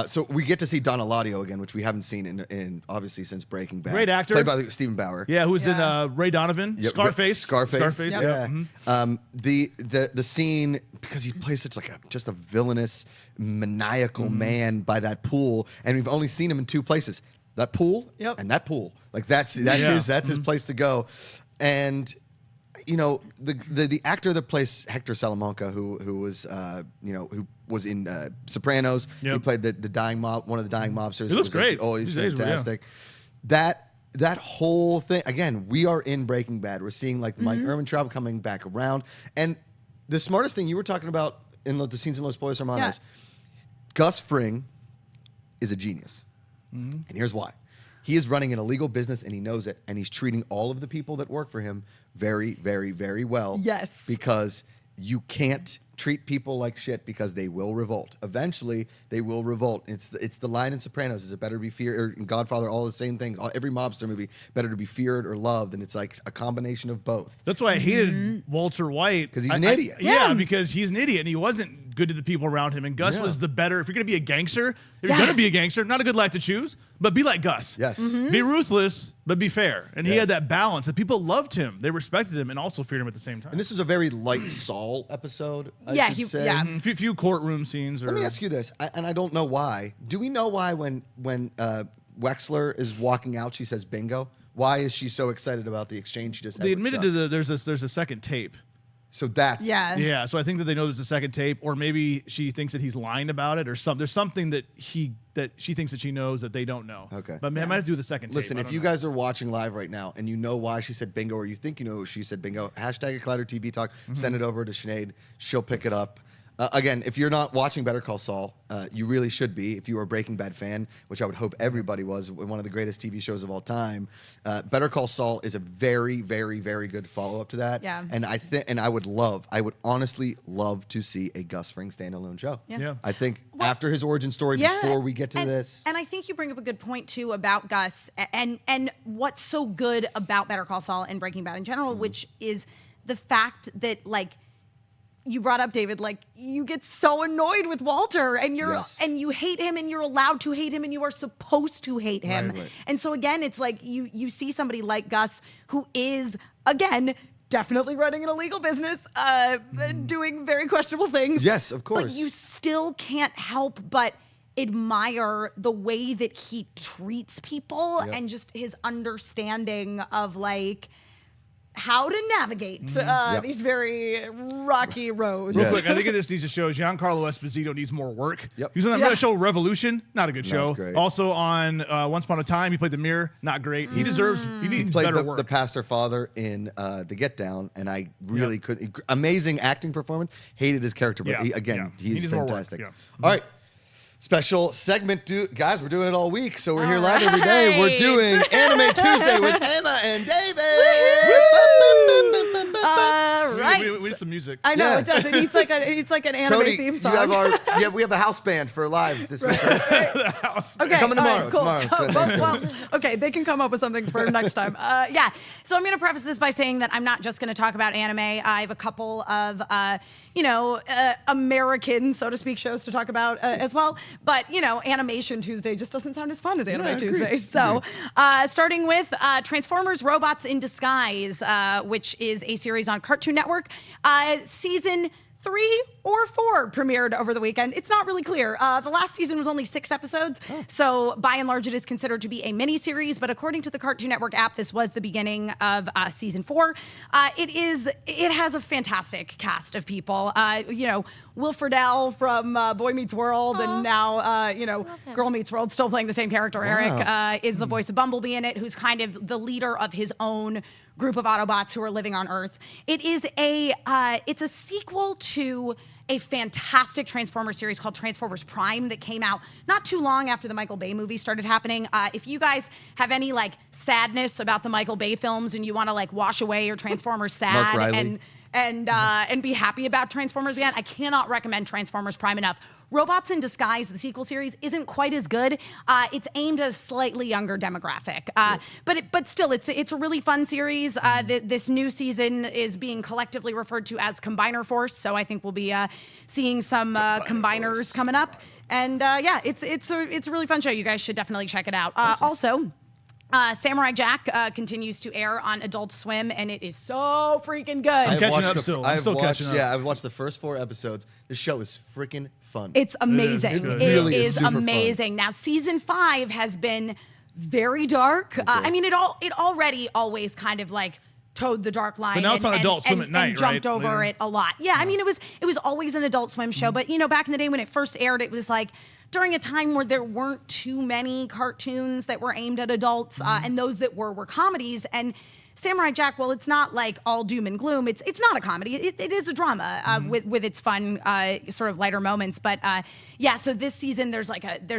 Speaker 2: So we get to see Don Eladio again, which we haven't seen in obviously since Breaking Bad.
Speaker 4: Great actor.
Speaker 2: Played by Stephen Bauer.
Speaker 4: Yeah, who's in Ray Donovan,
Speaker 2: Yep,
Speaker 4: Scarface.
Speaker 2: Scarface.
Speaker 4: Yep.
Speaker 2: Yeah.
Speaker 4: Mhm.
Speaker 2: The scene, because he plays such like just a villainous, maniacal man by that pool, and we've only seen him in 2 places: that pool and that pool. Like that's his place to go. And you know, the actor that plays Hector Salamanca, who was who was in Sopranos.
Speaker 4: Yep.
Speaker 2: He played the dying mob, one of the dying mobsters.
Speaker 4: He looks great.
Speaker 2: He's
Speaker 4: These days,
Speaker 2: fantastic. That whole thing, again, we are in Breaking Bad. We're seeing like Mike Ehrmantraub coming back around. And the smartest thing you were talking about in the scenes in Los Pollos Hermanos, Gus Fring is a genius. And here's why. He is running an illegal business and he knows it. And he's treating all of the people that work for him very, very, very well.
Speaker 3: Yes.
Speaker 2: Because you can't treat people like shit because they will revolt. Eventually, they will revolt. It's the line in Sopranos: is it better to be feared, or in Godfather, all the same things. Every mobster movie, better to be feared or loved, and it's like a combination of both.
Speaker 4: That's why I hated Walter White.
Speaker 2: Because he's an idiot.
Speaker 4: Yeah, because he's an idiot and he wasn't good to the people around him. And Gus was the better. If you're going to be a gangster, if you're going to be a gangster, not a good life to choose, but be like Gus.
Speaker 2: Yes.
Speaker 4: Be ruthless, but be fair. And he had that balance. And people loved him. They respected him and also feared him at the same time.
Speaker 2: And this was a very light Saul episode, I should say.
Speaker 4: Few courtroom scenes.
Speaker 2: Let me ask you this, and I don't know why. Do we know why when Wexler is walking out, she says bingo? Why is she so excited about the exchange she just had?
Speaker 4: They
Speaker 2: with
Speaker 4: admitted
Speaker 2: Chuck?
Speaker 4: there's a second tape.
Speaker 2: So that's
Speaker 4: Yeah, so I think that they know there's a second tape, or maybe she thinks that he's lying about it, or something. There's something that she thinks that she knows that they don't know.
Speaker 2: Okay.
Speaker 4: But I might have to do the second tape.
Speaker 2: Listen, if you guys are watching live right now and you know why she said bingo, or you think you know she said bingo, hashtag Collider TV Talk, send it over to Sinead. She'll pick it up. Again, if you're not watching Better Call Saul, you really should be. If you are a Breaking Bad fan, which I would hope everybody was, one of the greatest TV shows of all time, Better Call Saul is a very, very, very good follow-up to that.
Speaker 3: Yeah.
Speaker 2: And I would honestly love to see a Gus Fring standalone show.
Speaker 4: Yeah.
Speaker 2: I think after his origin story, before we get to this.
Speaker 3: And I think you bring up a good point too about Gus and what's so good about Better Call Saul and Breaking Bad in general, which is the fact that you brought up, David, you get so annoyed with Walter and you hate him and you're allowed to hate him and you are supposed to hate him.
Speaker 2: Right.
Speaker 3: And so again, it's like you see somebody like Gus who is, again, definitely running an illegal business, doing very questionable things.
Speaker 2: Yes, of course.
Speaker 3: But you still can't help but admire the way that he treats people and just his understanding of how to navigate these very rocky roads.
Speaker 4: Real quick, I think this needs to show Giancarlo Esposito needs more work.
Speaker 2: Yep.
Speaker 4: He was on that show Revolution, not a good show.
Speaker 2: Great.
Speaker 4: Also on Once Upon a Time, he played the Mirror, not great. He needs
Speaker 2: Played
Speaker 4: better
Speaker 2: the
Speaker 4: work.
Speaker 2: pastor father in The Get Down, and I really couldn't. Amazing acting performance. Hated his character, but he's
Speaker 4: He needs more work.
Speaker 2: fantastic.
Speaker 4: Yeah.
Speaker 2: All right. Special segment, guys. We're doing it all week, so we're here live every day. We're doing Anime Tuesday with Emma and David.
Speaker 4: We need some music.
Speaker 3: I know
Speaker 2: Yeah.
Speaker 3: it does. It's like an anime
Speaker 2: Cody,
Speaker 3: theme
Speaker 2: you
Speaker 3: song.
Speaker 2: have we have a house band for live this week. Right?
Speaker 3: Okay,
Speaker 2: Coming
Speaker 3: all
Speaker 2: tomorrow.
Speaker 3: right, cool.
Speaker 2: Tomorrow.
Speaker 3: Well, okay, they can come up with something for next time. So I'm going to preface this by saying that I'm not just going to talk about anime. I have a couple of, American, so to speak, shows to talk about as well. But, Animation Tuesday just doesn't sound as fun as Anime Tuesday. So starting with Transformers Robots in Disguise, which is a series on Cartoon Network. Season 3 or 4 premiered over the weekend. It's not really clear. The last season was only 6 episodes, so by and large it is considered to be a mini-series, but according to the Cartoon Network app, this was the beginning of season 4. It has a fantastic cast of people. Will Friedle from Boy Meets World, and now, Girl Meets World, still playing the same character, Eric, is the voice of Bumblebee in it, who's kind of the leader of his own group of Autobots who are living on Earth. It's a sequel to a fantastic Transformers series called Transformers Prime that came out not too long after the Michael Bay movie started happening. If you guys have any like sadness about the Michael Bay films and you want to like wash away your Transformers sad and be happy about Transformers again, I cannot recommend Transformers Prime enough. Robots in Disguise, the sequel series, isn't quite as good. It's aimed at a slightly younger demographic, but still, it's a really fun series. This new season is being collectively referred to as Combiner Force, so I think we'll be seeing some combiners coming up. And it's a really fun show. You guys should definitely check it out. Also. Samurai Jack continues to air on Adult Swim, and it is so freaking good.
Speaker 4: I'm catching up still. I'm still catching up.
Speaker 2: Yeah, I've watched the first 4 episodes. The show is freaking fun.
Speaker 3: It's amazing.
Speaker 4: It
Speaker 3: really is amazing. Now, season 5 has been very dark. I mean, it already always kind of like towed the dark line.
Speaker 4: But now it's on Adult Swim at night,
Speaker 3: and jumped
Speaker 4: right?
Speaker 3: over it a lot. Yeah, I mean, it was always an Adult Swim show, but back in the day when it first aired, it was like during a time where there weren't too many cartoons that were aimed at adults, and those that were comedies. And Samurai Jack, well, it's not like all doom and gloom. It's not a comedy. It is a drama with its fun sort of lighter moments. But so this season there's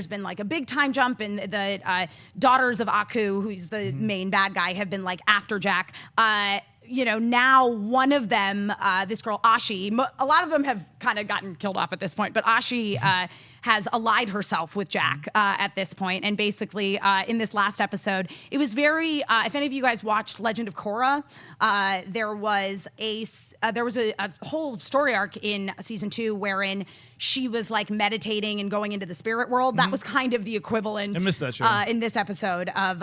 Speaker 3: been a big time jump, and the daughters of Aku, who's the main bad guy, have been like after Jack. Now one of them, this girl Ashi, a lot of them have kind of gotten killed off at this point, but Ashi has allied herself with Jack at this point. And basically in this last episode, it was very, if any of you guys watched Legend of Korra, there was a whole story arc in season 2 wherein she was like meditating and going into the spirit world. That was kind of the equivalent
Speaker 4: I missed that show.
Speaker 3: In this episode of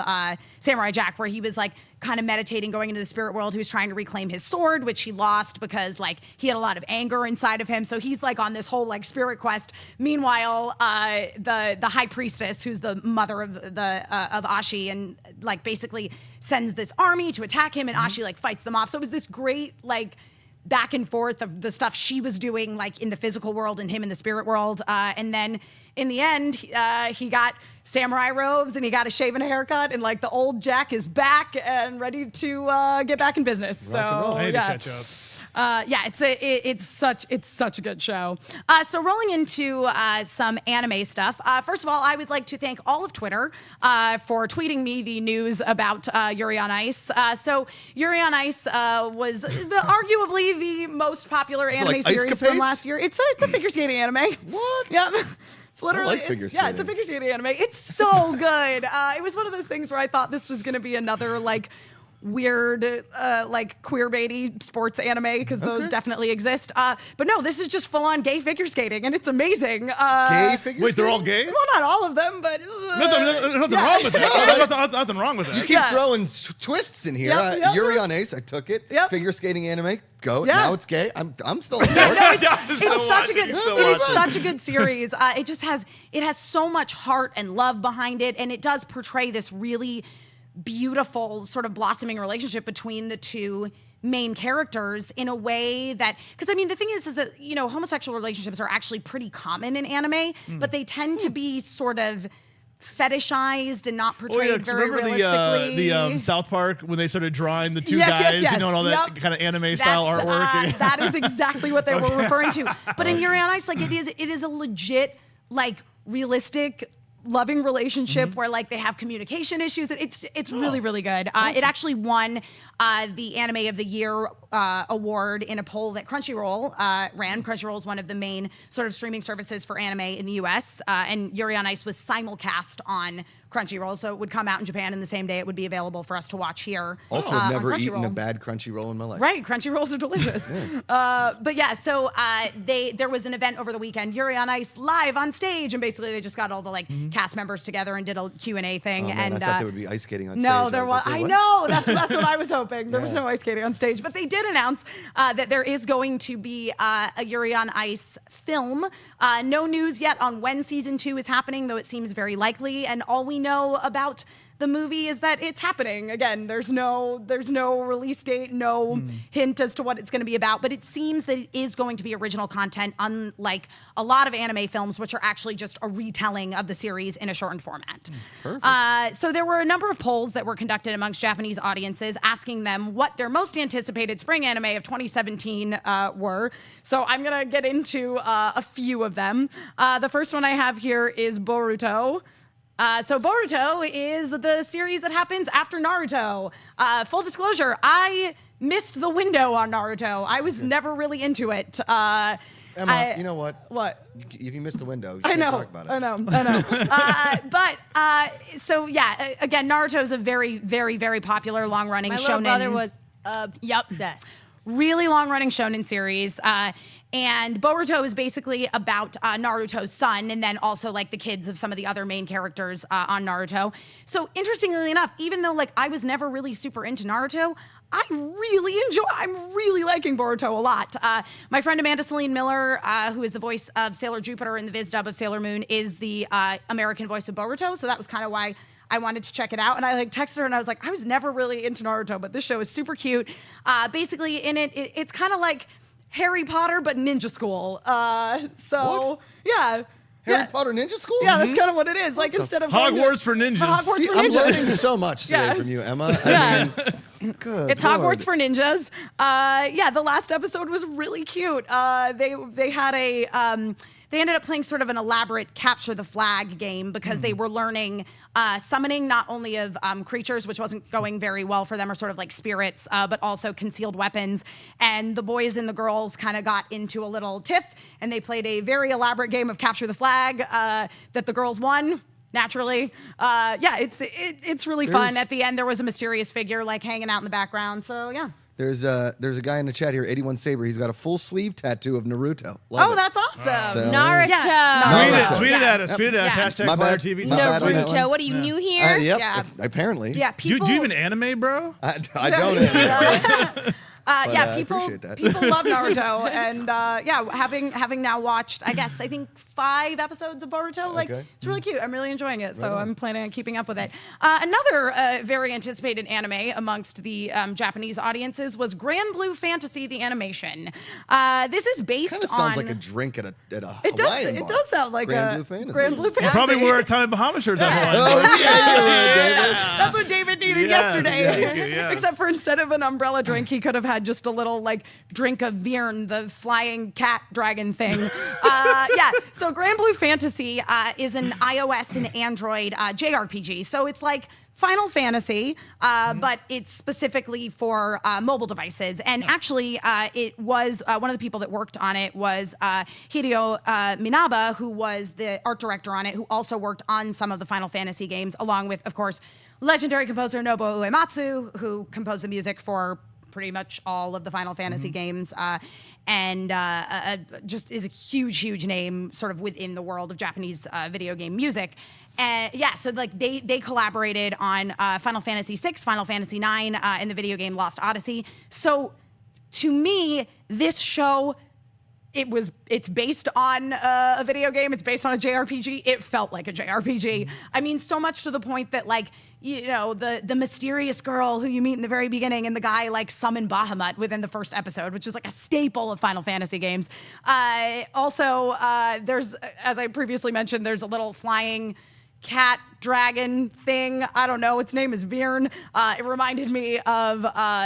Speaker 3: Samurai Jack, where he was like kind of meditating, going into the spirit world. He was trying to reclaim his sword, which he lost because like he had a lot of anger inside of him. So he's like on this whole like spirit quest. Meanwhile, the high priestess, who's the mother of Ashi, and like basically sends this army to attack him, and Ashi like fights them off. So it was this great like back and forth of the stuff she was doing like in the physical world and him in the spirit world. And then in the end, he got samurai robes and he got a shave and a haircut, and like the old Jack is back and ready to get back in business.
Speaker 2: Rock and roll.
Speaker 3: So
Speaker 4: I need to catch up.
Speaker 3: it's such a good show. So rolling into some anime stuff. First of all, I would like to thank all of Twitter for tweeting me the news about Yuri on Ice. So Yuri on Ice was arguably the most popular anime
Speaker 2: like
Speaker 3: series
Speaker 2: Ice
Speaker 3: from last year. It's a figure skating anime.
Speaker 2: What?
Speaker 3: Yeah. It's literally,
Speaker 2: I like figure skating.
Speaker 3: yeah, it's a figure skating anime. It's so good. It was one of those things where I thought this was going to be another like weird like queer-baity sports anime, because those definitely exist. But no, this is just full-on gay figure skating, and it's amazing.
Speaker 2: Gay figure
Speaker 4: Wait, they're all
Speaker 2: skating?
Speaker 4: gay?
Speaker 3: Well, not all of them, but
Speaker 4: Nothing wrong with that. Nothing wrong with
Speaker 2: You
Speaker 4: that.
Speaker 2: keep
Speaker 3: Yeah.
Speaker 2: throwing twists in here.
Speaker 3: Yep.
Speaker 2: Yuri on Ace, I took it.
Speaker 3: Yep.
Speaker 2: Figure skating anime, go.
Speaker 3: Yeah.
Speaker 2: Now it's gay. I'm still on board.
Speaker 3: No, it's
Speaker 4: Still
Speaker 3: such a
Speaker 4: watching,
Speaker 3: good.
Speaker 4: still
Speaker 3: It is
Speaker 4: watching.
Speaker 3: such a good series. It has so much heart and love behind it, and it does portray this really beautiful sort of blossoming relationship between the two main characters in a way that, because I mean the thing is that homosexual relationships are actually pretty common in anime, but they tend to be sort of fetishized and not portrayed very realistically.
Speaker 4: The South Park when they started drawing the two
Speaker 3: Yes,
Speaker 4: guys,
Speaker 3: yes,
Speaker 4: and all that
Speaker 3: yep.
Speaker 4: kind of anime style
Speaker 3: That's,
Speaker 4: artwork.
Speaker 3: that is exactly what they were referring to. But in Yuri on Ice, like it is a legit, like realistic, loving relationship where like they have communication issues. It's really, really good. It actually won the Anime of the Year award in a poll that Crunchyroll ran. Crunchyroll is one of the main sort of streaming services for anime in the US, and Yuri on Ice was simulcast on Crunchyroll, so it would come out in Japan, and the same day it would be available for us to watch here.
Speaker 2: Also,
Speaker 3: on
Speaker 2: never eaten
Speaker 3: Crunchyroll.
Speaker 2: a bad Crunchyroll in my life.
Speaker 3: Right, Crunchyrolls are delicious. But yeah, so there was an event over the weekend, Yuri on Ice live on stage, and basically they just got all the like cast members together and did a Q&A thing.
Speaker 2: Oh, man,
Speaker 3: and
Speaker 2: I thought there would be ice skating on stage.
Speaker 3: no, there was.
Speaker 2: like,
Speaker 3: I
Speaker 2: wait, what?
Speaker 3: know that's what I was hoping. There was no ice skating on stage, but they did announce that there is going to be a Yuri on Ice film. No news yet on when season 2 is happening, though it seems very likely. And all we know about the movie is that it's happening. Again, there's no release date, no hint as to what it's going to be about, but it seems that it is going to be original content, unlike a lot of anime films, which are actually just a retelling of the series in a shortened format.
Speaker 2: Perfect.
Speaker 3: So there were a number of polls that were conducted amongst Japanese audiences asking them what their most anticipated spring anime of 2017 were. So I'm going to get into a few of them. The first one I have here is Boruto. So Boruto is the series that happens after Naruto. Full disclosure, I missed the window on Naruto. I was never really into it.
Speaker 2: Emma, you know what?
Speaker 3: What?
Speaker 2: If you missed the window, you
Speaker 3: I
Speaker 2: can't
Speaker 3: know.
Speaker 2: talk about it.
Speaker 3: I know. So yeah, again, Naruto is a very, very, very popular long-running
Speaker 1: My
Speaker 3: shonen.
Speaker 1: little brother was obsessed.
Speaker 3: Really long-running shonen series. And Boruto is basically about Naruto's son and then also like the kids of some of the other main characters on Naruto. So interestingly enough, even though like I was never really super into Naruto, I'm really liking Boruto a lot. My friend Amanda Celine Miller, who is the voice of Sailor Jupiter in the Viz dub of Sailor Moon, is the American voice of Boruto. So that was kind of why I wanted to check it out. And I like texted her and I was like, I was never really into Naruto, but this show is super cute. Basically in it's kind of like Harry Potter, but ninja school.
Speaker 2: What?
Speaker 3: Yeah.
Speaker 2: Harry Potter Ninja School?
Speaker 3: Yeah, that's kind of what it is. Like instead of
Speaker 4: Hogwarts for ninjas.
Speaker 3: Hogwarts
Speaker 2: See,
Speaker 3: for
Speaker 2: I'm
Speaker 3: ninjas.
Speaker 2: learning so much today from you, Emma. I mean, good
Speaker 3: It's
Speaker 2: Lord.
Speaker 3: Hogwarts for ninjas. Yeah, the last episode was really cute. They had a they ended up playing sort of an elaborate capture the flag game because they were learning summoning not only of creatures, which wasn't going very well for them, or sort of like spirits, but also concealed weapons. And the boys and the girls kind of got into a little tiff, and they played a very elaborate game of capture the flag that the girls won. Naturally, yeah, it's really fun. At the end, there was a mysterious figure like hanging out in the background. So yeah.
Speaker 2: There's a guy in the chat here, 81 Saber. He's got a full sleeve tattoo of Naruto. Love it.
Speaker 3: That's awesome.
Speaker 2: So-
Speaker 1: Naruto.
Speaker 3: Yeah.
Speaker 2: Naruto.
Speaker 4: Tweet it at us.
Speaker 3: Yep.
Speaker 4: Tweet it at us.
Speaker 3: Yeah.
Speaker 4: Hashtag
Speaker 2: My bad.
Speaker 4: FlyerTV.
Speaker 2: My bad on that
Speaker 1: Naruto.
Speaker 2: one.
Speaker 1: What are you new here?
Speaker 2: Yep.
Speaker 3: Yeah.
Speaker 2: Apparently.
Speaker 3: Yeah,
Speaker 4: Do you
Speaker 3: people.
Speaker 4: even anime, bro?
Speaker 2: I don't know.
Speaker 3: Yeah,
Speaker 2: I
Speaker 3: people
Speaker 2: appreciate that.
Speaker 3: people love Naruto, and yeah, having now watched, I think 5 episodes of Boruto, like
Speaker 2: Okay.
Speaker 3: it's really cute. I'm really enjoying it, so
Speaker 2: Right on.
Speaker 3: I'm planning on keeping up with it. Another very anticipated anime amongst the Japanese audiences was Grand Blue Fantasy: The Animation. This is based
Speaker 2: Kind of
Speaker 3: on.
Speaker 2: sounds like a drink at a
Speaker 3: It
Speaker 2: Hawaiian
Speaker 3: does.
Speaker 2: bar.
Speaker 3: It does sound like
Speaker 2: Grand
Speaker 3: a
Speaker 2: Blue Fantasy.
Speaker 3: Grand Blue
Speaker 4: You
Speaker 3: Fantasy.
Speaker 4: probably wore a Tommy Bahama shirt that one.
Speaker 2: Oh, yeah, you would, David.
Speaker 3: That's what David needed
Speaker 4: Yes,
Speaker 3: yesterday.
Speaker 4: thank you, yes.
Speaker 3: Except for instead of an umbrella drink, he could have had just a little like drink of Vyrn, the flying cat dragon thing. Yeah. So Grand Blue Fantasy is an iOS and Android JRPG. So it's like Final Fantasy, but it's specifically for mobile devices. And actually, it was one of the people that worked on it was Hideo Minaba, who was the art director on it, who also worked on some of the Final Fantasy games, along with, of course, legendary composer Nobuo Uematsu, who composed the music for pretty much all of the Final Fantasy games, and just is a huge name sort of within the world of Japanese video game music. And yeah, so like they collaborated on Final Fantasy VI, Final Fantasy IX, and the video game Lost Odyssey. So to me, this show, it's based on a video game. It's based on a JRPG. It felt like a JRPG. I mean, so much to the point that like, you know, the mysterious girl who you meet in the very beginning and the guy like summon Bahamut within the first episode, which is like a staple of Final Fantasy games. Also, there's, as I previously mentioned, there's a little flying cat dragon thing. I don't know. Its name is Vyrn. It reminded me of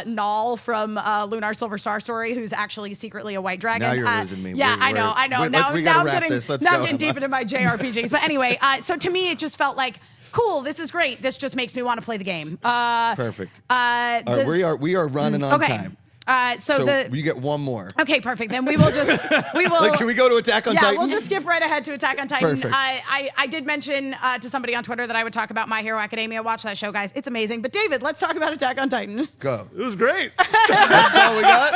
Speaker 3: Null from Lunar Silver Star Story, who's actually secretly a white dragon.
Speaker 2: Now you're losing me.
Speaker 3: Yeah, I know.
Speaker 2: We gotta wrap this. Let's
Speaker 3: now
Speaker 2: go,
Speaker 3: I'm getting deep
Speaker 2: Emma.
Speaker 3: into my JRPGs. But anyway, so to me, it just felt like, cool, this is great. This just makes me want to play the game.
Speaker 2: Perfect. All right, we are running on time.
Speaker 3: So
Speaker 2: you get one more.
Speaker 3: Okay, perfect. Then we will
Speaker 2: Like, can we go to Attack on Titan?
Speaker 3: Yeah, we'll just skip right ahead to Attack on Titan.
Speaker 2: Perfect.
Speaker 3: I did mention to somebody on Twitter that I would talk about My Hero Academia. Watch that show, guys. It's amazing. But David, let's talk about Attack on Titan.
Speaker 2: Go.
Speaker 4: It was great.
Speaker 2: That's all we got?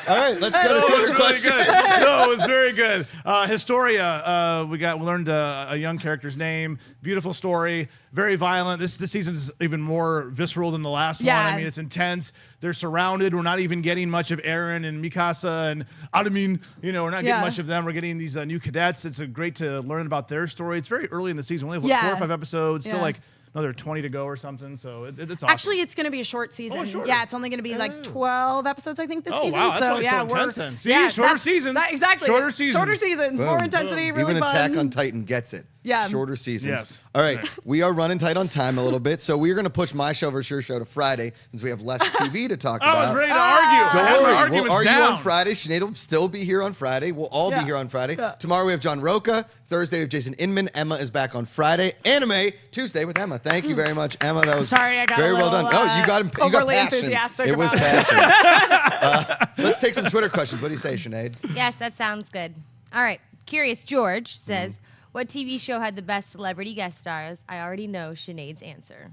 Speaker 2: All right, let's go
Speaker 4: No,
Speaker 2: to
Speaker 4: it was
Speaker 2: Twitter
Speaker 4: really
Speaker 2: questions.
Speaker 4: good. No, it was very good. Historia, we learned a young character's name. Beautiful story. Very violent. This season's even more visceral than the last one.
Speaker 3: Yeah.
Speaker 4: I mean, it's intense. They're surrounded. We're not even getting much of Eren and Mikasa and Armin. You know, we're not getting much of them. We're getting these new cadets. It's great to learn about their story. It's very early in the season. We only have 4 or 5 episodes. Still
Speaker 3: Yeah.
Speaker 4: like another 20 to go or something. So it's awesome.
Speaker 3: Actually, it's going to be a short season.
Speaker 4: shorter.
Speaker 3: Yeah, it's only going to be like 12 episodes, I think, this season.
Speaker 4: Wow, that's
Speaker 3: so
Speaker 4: why it's
Speaker 3: yeah,
Speaker 4: so intense then. See, shorter
Speaker 3: that's-
Speaker 4: seasons.
Speaker 3: Exactly.
Speaker 4: Shorter seasons.
Speaker 3: Shorter seasons,
Speaker 2: Boom.
Speaker 3: more intensity,
Speaker 2: Boom.
Speaker 3: really
Speaker 2: Even
Speaker 3: fun.
Speaker 2: Attack on Titan gets it.
Speaker 3: Yeah.
Speaker 2: Shorter seasons.
Speaker 4: Yes.
Speaker 2: All right.
Speaker 4: Right.
Speaker 2: We are running tight on time a little bit, so we're going to push my show versus your show to Friday since we have less TV to talk about.
Speaker 4: I was ready to argue.
Speaker 2: Don't
Speaker 4: I had my
Speaker 2: worry.
Speaker 4: arguments
Speaker 2: We'll argue
Speaker 4: down.
Speaker 2: on Friday. Sinead will still be here on Friday. We'll all be
Speaker 3: Yeah.
Speaker 2: here on Friday.
Speaker 3: Yeah.
Speaker 2: Tomorrow we have John Roca. Thursday we have Jason Inman. Emma is back on Friday. Anime Tuesday with Emma. Thank you very much, Emma. That was
Speaker 3: Sorry, I got
Speaker 2: very
Speaker 3: a
Speaker 2: well
Speaker 3: little,
Speaker 2: done. Oh, you got
Speaker 3: overly
Speaker 2: passion.
Speaker 3: enthusiastic
Speaker 2: It was
Speaker 3: about it.
Speaker 2: passion. Let's take some Twitter questions. What do you say, Sinead?
Speaker 1: Yes, that sounds good. All right. Curious George says, what TV show had the best celebrity guest stars? I already know Sinead's answer.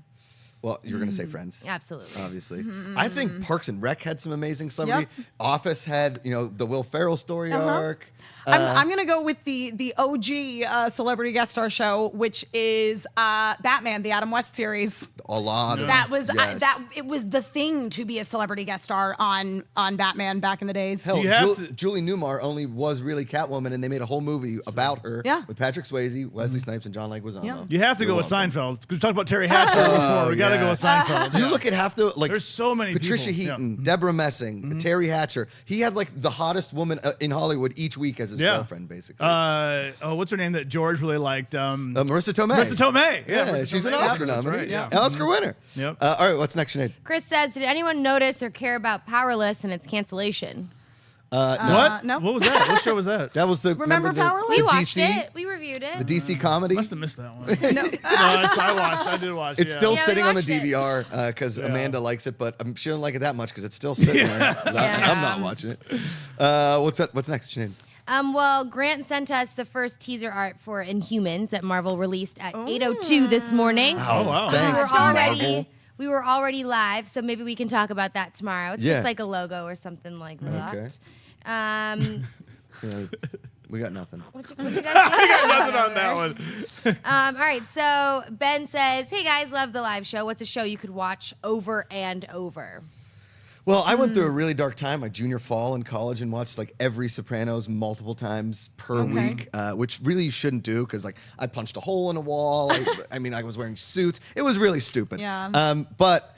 Speaker 2: Well, you're going to say Friends.
Speaker 1: Absolutely.
Speaker 2: Obviously. I think Parks and Rec had some amazing celebrity. Office had, the Will Ferrell story arc.
Speaker 3: I'm going to go with the OG celebrity guest star show, which is Batman, the Adam West series.
Speaker 2: A lot of
Speaker 3: That was
Speaker 2: yes.
Speaker 3: it was the thing to be a celebrity guest star on Batman back in the days.
Speaker 2: Hell,
Speaker 4: You have to-
Speaker 2: Julie Newmar only was really Catwoman, and they made a whole movie about her with Patrick Swayze, Wesley Snipes, and John Leguizamo.
Speaker 3: Yeah.
Speaker 4: You have to go
Speaker 2: You're
Speaker 4: with
Speaker 2: welcome.
Speaker 4: Seinfeld. We talked about Terry Hatcher before. We got to go with Seinfeld.
Speaker 2: You
Speaker 4: Yeah.
Speaker 2: look at half the
Speaker 4: There's so many
Speaker 2: Patricia
Speaker 4: people.
Speaker 2: Heaton, Deborah Messing, Terry Hatcher. He had like the hottest woman in Hollywood each week as his girlfriend, basically.
Speaker 4: What's her name that George really liked?
Speaker 2: Marissa Tomei.
Speaker 4: Marissa Tomei.
Speaker 2: Yeah,
Speaker 4: Marissa
Speaker 2: she's an
Speaker 4: Tomei.
Speaker 2: Oscar
Speaker 4: That's
Speaker 2: nominee.
Speaker 4: right, yeah.
Speaker 2: Oscar winner.
Speaker 4: Yep.
Speaker 2: All right, what's next, Sinead?
Speaker 1: Chris says, did anyone notice or care about Powerless and its cancellation?
Speaker 4: What?
Speaker 3: No.
Speaker 4: What was that? What show was that?
Speaker 2: That was the
Speaker 3: Remember
Speaker 2: the,
Speaker 3: Powerless?
Speaker 2: the
Speaker 1: We watched
Speaker 2: DC,
Speaker 1: it. We reviewed it.
Speaker 2: the DC comedy.
Speaker 4: Must have missed that one. No, I did watch.
Speaker 2: It's
Speaker 4: yeah.
Speaker 2: still
Speaker 1: Yeah, we
Speaker 2: sitting on the
Speaker 1: watched it.
Speaker 2: DVR because
Speaker 4: Yeah.
Speaker 2: Amanda likes it, but she doesn't like it that much because it's still sitting there. I'm not watching it. What's next, Sinead?
Speaker 1: Well, Grant sent us the first teaser art for Inhumans that Marvel released at 8:02 this morning.
Speaker 4: Oh, wow.
Speaker 2: Thanks,
Speaker 1: we were already live, so maybe we can talk about that tomorrow. It's
Speaker 2: Yeah.
Speaker 1: just like a logo or something like that.
Speaker 2: Okay. We got nothing.
Speaker 1: What you guys think?
Speaker 4: Nothing on that one.
Speaker 1: All right, so Ben says, hey guys, love the live show. What's a show you could watch over and over?
Speaker 2: Well, I went through a really dark time my junior fall in college and watched like every Sopranos multiple times per week, which really you shouldn't do because like I punched a hole in a wall. I mean, I was wearing suits. It was really stupid.
Speaker 3: Yeah.
Speaker 2: But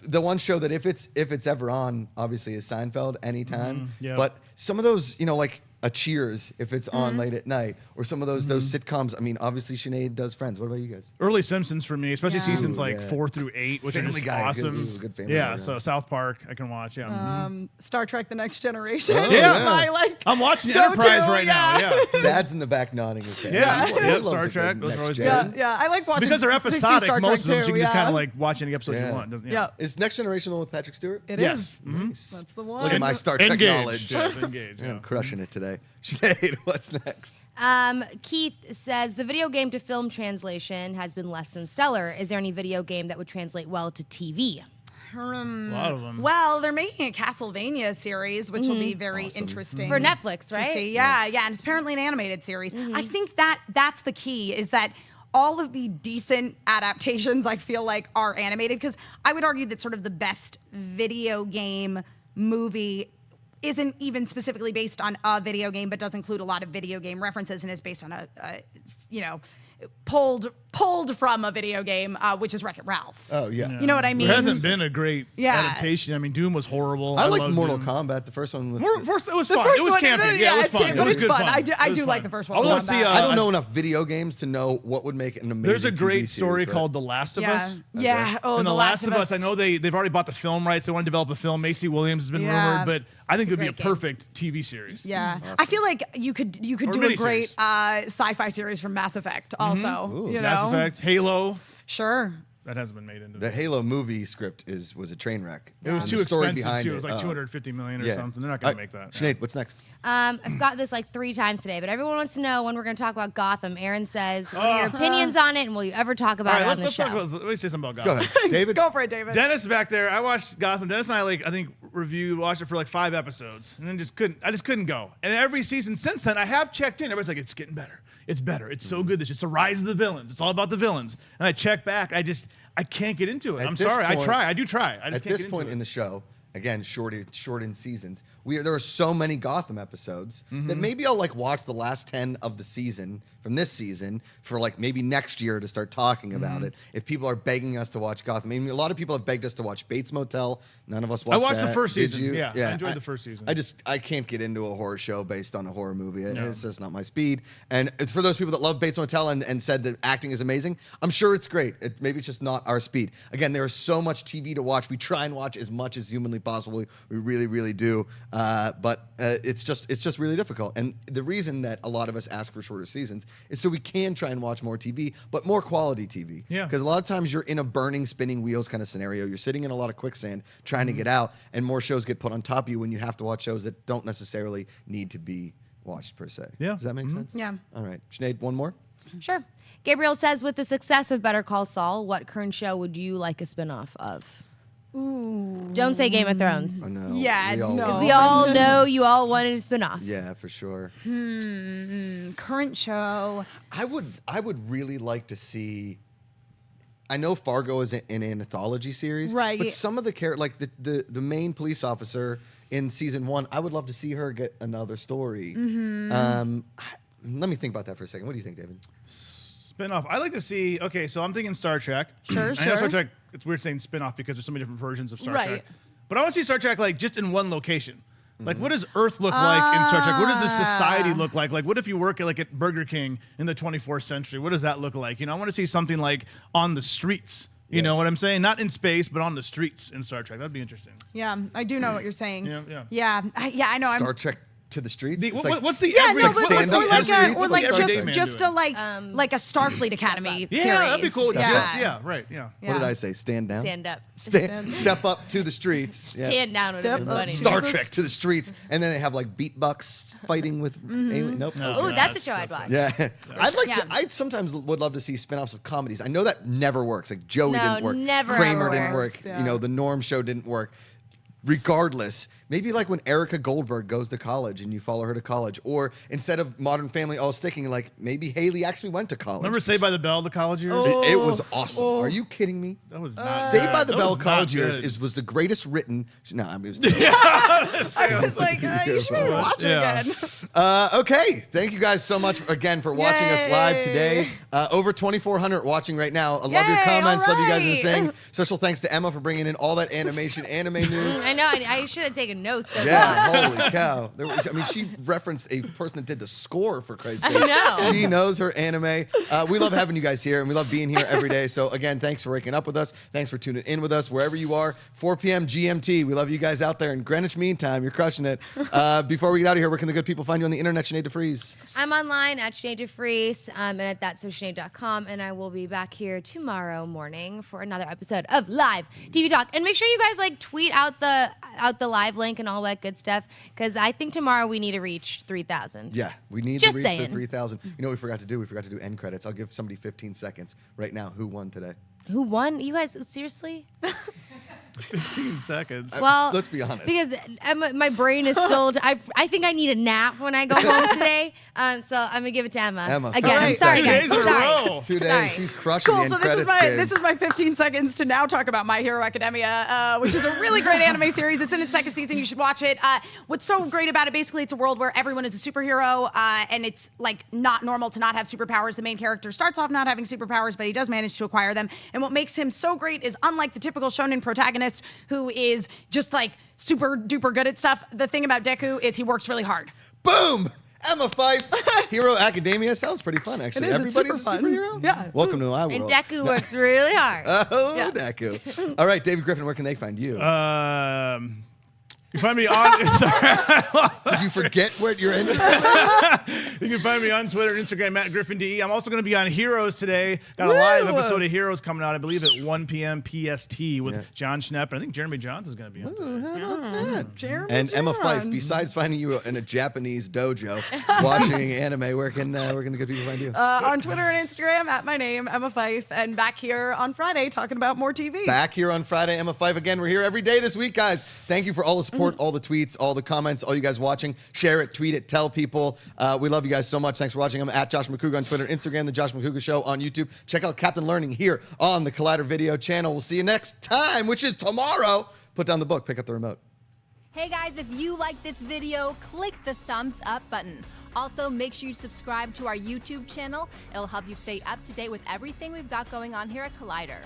Speaker 2: the one show that if it's ever on, obviously, is Seinfeld anytime.
Speaker 4: yeah.
Speaker 2: But some of those, like a Cheers, if it's on late at night, or some of those sitcoms. I mean, obviously, Sinead does Friends. What about you guys?
Speaker 4: Early Simpsons for me, especially seasons
Speaker 2: Ooh,
Speaker 4: like
Speaker 2: yeah.
Speaker 4: 4 through 8, which
Speaker 2: Family
Speaker 4: are just
Speaker 2: Guy,
Speaker 4: awesome.
Speaker 2: this is a good Family
Speaker 4: yeah,
Speaker 2: Guy,
Speaker 4: so
Speaker 2: yeah.
Speaker 4: South Park I can watch. Yeah.
Speaker 3: Star Trek: The Next Generation.
Speaker 2: Oh,
Speaker 3: is
Speaker 2: yeah.
Speaker 3: my, like,
Speaker 4: I'm watching
Speaker 3: go-to,
Speaker 4: Enterprise right now. Yeah.
Speaker 2: Dad's in the back nodding his head.
Speaker 4: Yeah.
Speaker 2: He
Speaker 4: Yep,
Speaker 2: loves
Speaker 4: Star
Speaker 2: a good
Speaker 4: Trek, those
Speaker 2: Next
Speaker 4: are always
Speaker 2: Gen.
Speaker 3: Yeah, I like watching
Speaker 4: Because they're
Speaker 3: 60
Speaker 4: episodic,
Speaker 3: Star Trek
Speaker 4: most of them,
Speaker 3: too,
Speaker 4: so you can just kind of like watch any episode
Speaker 2: Yeah.
Speaker 4: you want. Doesn't,
Speaker 3: Yeah.
Speaker 2: Is Next Generation the one with Patrick Stewart?
Speaker 3: It
Speaker 4: Yes.
Speaker 3: is.
Speaker 2: Nice.
Speaker 3: That's the one.
Speaker 2: Look at my Star Trek
Speaker 4: Engaged.
Speaker 2: knowledge.
Speaker 4: Yes, engaged.
Speaker 2: I'm
Speaker 4: Yeah.
Speaker 2: crushing it today. Sinead, what's next?
Speaker 1: Keith says, the video game to film translation has been less than stellar. Is there any video game that would translate well to TV?
Speaker 4: A lot of them.
Speaker 3: Well, they're making a Castlevania series, which will be very interesting
Speaker 1: For Netflix,
Speaker 3: to
Speaker 1: right?
Speaker 3: see. Yeah, and it's apparently an animated series. I think that's the key, is that all of the decent adaptations I feel like are animated, because I would argue that sort of the best video game movie isn't even specifically based on a video game, but does include a lot of video game references and is based on pulled from a video game, which is Wreck-It Ralph.
Speaker 2: Oh, yeah.
Speaker 3: You know what I mean?
Speaker 4: There hasn't been a great
Speaker 3: Yeah.
Speaker 4: adaptation. I mean, Doom was horrible.
Speaker 2: I like
Speaker 4: loved
Speaker 2: Mortal
Speaker 4: Doom.
Speaker 2: Kombat, the first one.
Speaker 4: First, it was
Speaker 3: The
Speaker 4: fun.
Speaker 3: first
Speaker 4: It was
Speaker 3: one,
Speaker 4: campy.
Speaker 3: yeah,
Speaker 4: it was
Speaker 3: it's
Speaker 4: fun.
Speaker 3: campy,
Speaker 4: It
Speaker 3: but
Speaker 4: was
Speaker 3: it's
Speaker 4: good
Speaker 3: fun.
Speaker 4: fun.
Speaker 3: I do
Speaker 4: It was
Speaker 3: like
Speaker 4: fun.
Speaker 3: the first
Speaker 4: I
Speaker 3: one.
Speaker 4: want to see.
Speaker 2: I don't know enough video games to know what would make an amazing
Speaker 4: There's a
Speaker 2: TV
Speaker 4: great
Speaker 2: series,
Speaker 4: story
Speaker 2: but-
Speaker 4: called The Last of Us.
Speaker 3: Yeah. Oh,
Speaker 4: And
Speaker 3: The Last of Us.
Speaker 4: I know they've already bought the film rights. They want to develop a film. Macy Williams has been
Speaker 3: Yeah.
Speaker 4: rumored, but I think it would be a
Speaker 1: great game.
Speaker 4: perfect TV series.
Speaker 3: Yeah, I feel like you could
Speaker 4: Or
Speaker 3: do a
Speaker 4: miniseries.
Speaker 3: great sci-fi series from Mass Effect. Also,
Speaker 2: Ooh.
Speaker 3: you know,
Speaker 4: Mass Effect, Halo.
Speaker 3: Sure.
Speaker 4: That hasn't been made into.
Speaker 2: The Halo movie script was a train wreck.
Speaker 4: It was
Speaker 2: And
Speaker 4: too
Speaker 2: the story
Speaker 4: expensive
Speaker 2: behind
Speaker 4: too. It was like 250 million or something. They're not going to make that.
Speaker 2: Sinead, what's next?
Speaker 1: I've got this like 3 times today, but everyone wants to know when we're going to talk about Gotham. Aaron says, what are your opinions on it, and will you ever talk
Speaker 4: All
Speaker 1: about
Speaker 4: right,
Speaker 1: it on the
Speaker 4: let's
Speaker 1: show?
Speaker 4: talk about. Let me say something about
Speaker 2: Go
Speaker 4: Gotham.
Speaker 2: ahead, David.
Speaker 3: Go for it, David.
Speaker 4: Dennis back there. I watched Gotham. Dennis and I think watched it for like 5 episodes, and then I just couldn't go. And every season since then, I have checked in. Everybody's like, it's getting better. It's better. It's so good. It's just the rise of the villains. It's all about the villains. And I check back. I can't get into it.
Speaker 2: At
Speaker 4: I'm
Speaker 2: this
Speaker 4: sorry.
Speaker 2: point-
Speaker 4: I try. I do try. I just
Speaker 2: At
Speaker 4: can't
Speaker 2: this
Speaker 4: get
Speaker 2: point
Speaker 4: into
Speaker 2: in
Speaker 4: it.
Speaker 2: the show, again, shortened seasons. There are so many Gotham episodes that maybe I'll like watch the last 10 of the season from this season for like maybe next year to start talking about it. If people are begging us to watch Gotham, I mean, a lot of people have begged us to watch Bates Motel. None of us watched that.
Speaker 4: I watched the first
Speaker 2: Did
Speaker 4: season.
Speaker 2: you?
Speaker 4: Yeah, I enjoyed the first season.
Speaker 2: I can't get into a horror show based on a horror movie. It's just not my speed. And it's for those people that love Bates Motel and said that acting is amazing, I'm sure it's great. Maybe it's just not our speed. Again, there is so much TV to watch. We try and watch as much as humanly possible. We really, really do. But it's just really difficult. And the reason that a lot of us ask for shorter seasons is so we can try and watch more TV, but more quality TV.
Speaker 4: Yeah.
Speaker 2: Because a lot of times you're in a burning, spinning wheels kind of scenario. You're sitting in a lot of quicksand trying to get out, and more shows get put on top of you when you have to watch shows that don't necessarily need to be watched per se.
Speaker 4: Yeah.
Speaker 2: Does that make sense?
Speaker 3: Yeah.
Speaker 2: All right. Sinead, one more?
Speaker 1: Sure. Gabriel says, with the success of Better Call Saul, what current show would you like a spinoff of?
Speaker 3: Ooh.
Speaker 1: Don't say Game of Thrones.
Speaker 2: Oh, no.
Speaker 3: Yeah, no.
Speaker 1: Because we all know you all wanted a spinoff.
Speaker 2: Yeah, for sure.
Speaker 3: Current show.
Speaker 2: I would really like to see. I know Fargo is an anthology series,
Speaker 3: Right.
Speaker 2: But some of the characters, like the main police officer in season 1, I would love to see her get another story. Let me think about that for a second. What do you think, David?
Speaker 4: Spinoff. I like to see. Okay, so I'm thinking Star Trek.
Speaker 3: Sure,
Speaker 4: I know Star
Speaker 3: sure.
Speaker 4: Trek. It's weird saying spinoff because there's so many different versions of Star
Speaker 3: Right.
Speaker 4: Trek. But I want to see Star Trek like just in one location. Like, what does Earth look like in Star Trek? What does the society look like? Like, what if you work at Burger King in the 24th century? What does that look like? You know, I want to see something like on the streets. You know what I'm saying? Not in space, but on the streets in Star Trek. That'd be interesting.
Speaker 3: Yeah, I do know what you're saying.
Speaker 4: Yeah.
Speaker 3: Yeah, I know.
Speaker 2: Star Trek to the streets. It's
Speaker 4: What's the
Speaker 3: Yeah,
Speaker 4: everyday?
Speaker 3: no,
Speaker 2: like
Speaker 3: but
Speaker 2: stand up to the streets?
Speaker 3: or
Speaker 2: What's
Speaker 3: like
Speaker 2: Starfleet man
Speaker 3: just
Speaker 4: doing?
Speaker 3: like a Starfleet Academy
Speaker 4: Yeah,
Speaker 3: series.
Speaker 4: that'd be cool.
Speaker 3: Yeah.
Speaker 4: Right. Yeah.
Speaker 2: What did I say? Stand down.
Speaker 1: Stand up.
Speaker 2: Step up to the streets. Yeah.
Speaker 1: Stand down. would
Speaker 3: Step
Speaker 1: have been
Speaker 3: up.
Speaker 1: funny.
Speaker 2: Star Trek to the streets, and then they have like beatbucks fighting with alien. Nope.
Speaker 4: No.
Speaker 1: Oh,
Speaker 2: Okay.
Speaker 1: that's a show I'd watch.
Speaker 2: Yeah, I'd like to.
Speaker 3: Yeah.
Speaker 2: I sometimes would love to see spin-offs of comedies. I know that never works. Like Joey
Speaker 1: No,
Speaker 2: didn't work.
Speaker 1: never
Speaker 2: Kramer
Speaker 1: ever
Speaker 2: didn't
Speaker 1: works.
Speaker 2: work. You know, the Norm Show didn't work. Regardless, maybe like when Erica Goldberg goes to college and you follow her to college, or instead of Modern Family all sticking, like maybe Haley actually went to college.
Speaker 4: Remember Saved by the Bell, the college years?
Speaker 2: It was awesome. Are you kidding me?
Speaker 4: That was not.
Speaker 2: Saved by the
Speaker 4: that
Speaker 2: Bell
Speaker 4: was not
Speaker 2: college years
Speaker 4: good.
Speaker 2: was the greatest written. No, I mean, it was.
Speaker 3: I was like, you should maybe watch it
Speaker 4: Yeah.
Speaker 3: again.
Speaker 2: Okay, thank you guys so much again for watching us live
Speaker 3: Yay.
Speaker 2: today. Over 2,400 watching right now. I love your
Speaker 3: Yay,
Speaker 2: comments.
Speaker 3: all
Speaker 2: Love you guys in the
Speaker 3: right.
Speaker 2: thing. Special thanks to Emma for bringing in all that animation, anime news.
Speaker 1: I know. I should have taken notes. Of
Speaker 2: Yeah, holy cow. She referenced a person that did the score, for Christ's sake.
Speaker 1: I know.
Speaker 2: She knows her anime. We love having you guys here, and we love being here every day. So, again, thanks for waking up with us. Thanks for tuning in with us, wherever you are. 4 p.m. GMT. We love you guys out there in Greenwich Mean Time. You're crushing it. Before we get out of here, where can the good people find you on the internet, Sinead Vries?
Speaker 1: I'm online at Sinead Vries and at thatsosinead.com, and I will be back here tomorrow morning for another episode of Live TV Talk. And make sure you guys tweet out the live link and all that good stuff, because I think tomorrow we need to reach 3,000.
Speaker 2: Yeah, we need
Speaker 1: Just
Speaker 2: to reach the
Speaker 1: saying.
Speaker 2: 3,000. You know what we forgot to do? We forgot to do end credits. I'll give somebody 15 seconds right now. Who won today?
Speaker 1: Who won? You guys, seriously?
Speaker 4: 15 seconds.
Speaker 1: Well,
Speaker 2: let's be honest.
Speaker 1: Because my brain is still. I think I need a nap when I go home today. So I'm gonna give it to Emma.
Speaker 2: Emma,
Speaker 1: Again,
Speaker 2: 15
Speaker 1: I'm sorry,
Speaker 4: 2
Speaker 1: guys.
Speaker 4: days in a
Speaker 1: Sorry.
Speaker 4: row.
Speaker 2: 2 days.
Speaker 1: Sorry.
Speaker 2: She's crushing the
Speaker 3: Cool.
Speaker 2: end
Speaker 3: So
Speaker 2: credits
Speaker 3: this is my 15 seconds to now talk about My Hero Academia, which is a really great anime series. It's in its second season. You should watch it. What's so great about it? Basically, it's a world where everyone is a superhero, and it's like not normal to not have superpowers. The main character starts off not having superpowers, but he does manage to acquire them. And what makes him so great is, unlike the typical shonen protagonist who is just like super duper good at stuff, the thing about Deku is he works really hard.
Speaker 2: Boom! Emma Fyffe, Hero Academia. Sounds pretty fun, actually.
Speaker 3: It is. It's
Speaker 2: Everybody's
Speaker 3: super
Speaker 2: a
Speaker 3: fun.
Speaker 2: superhero?
Speaker 3: Yeah.
Speaker 2: Welcome to my world.
Speaker 1: And Deku works really hard.
Speaker 2: Oh,
Speaker 3: Yeah.
Speaker 2: Deku. All right, David Griffin, where can they find you?
Speaker 4: You find me on. Sorry.
Speaker 2: Did you forget what you're in?
Speaker 4: You can find me on Twitter and Instagram at GriffinDE. I'm also going to be on Heroes today. Got a live
Speaker 3: Woo!
Speaker 4: episode of Heroes coming out, I believe, at 1 p.m. PST with
Speaker 2: Yeah.
Speaker 4: John Schnepp. And I think Jeremy Johnson's going to be on today.
Speaker 2: How about that?
Speaker 3: Jeremy
Speaker 2: And Emma
Speaker 3: Johns.
Speaker 2: Fyffe, besides finding you in a Japanese dojo watching anime, where can the good people find you?
Speaker 3: On Twitter and Instagram at my name, Emma Fyffe, and back here on Friday talking about more TV.
Speaker 2: Back here on Friday, Emma Fyffe again. We're here every day this week, guys. Thank you for all the support, all the tweets, all the comments, all you guys watching. Share it, tweet it, tell people. We love you guys so much. Thanks for watching. I'm at Josh Macuga on Twitter, Instagram, The Josh Macuga Show on YouTube. Check out Captain Learning here on the Collider Video channel. We'll see you next time, which is tomorrow. put down the book, pick up the remote.
Speaker 5: Hey guys, if you like this video, click the thumbs up button. Also, make sure you subscribe to our YouTube channel. It'll help you stay up to date with everything we've got going on here at Collider.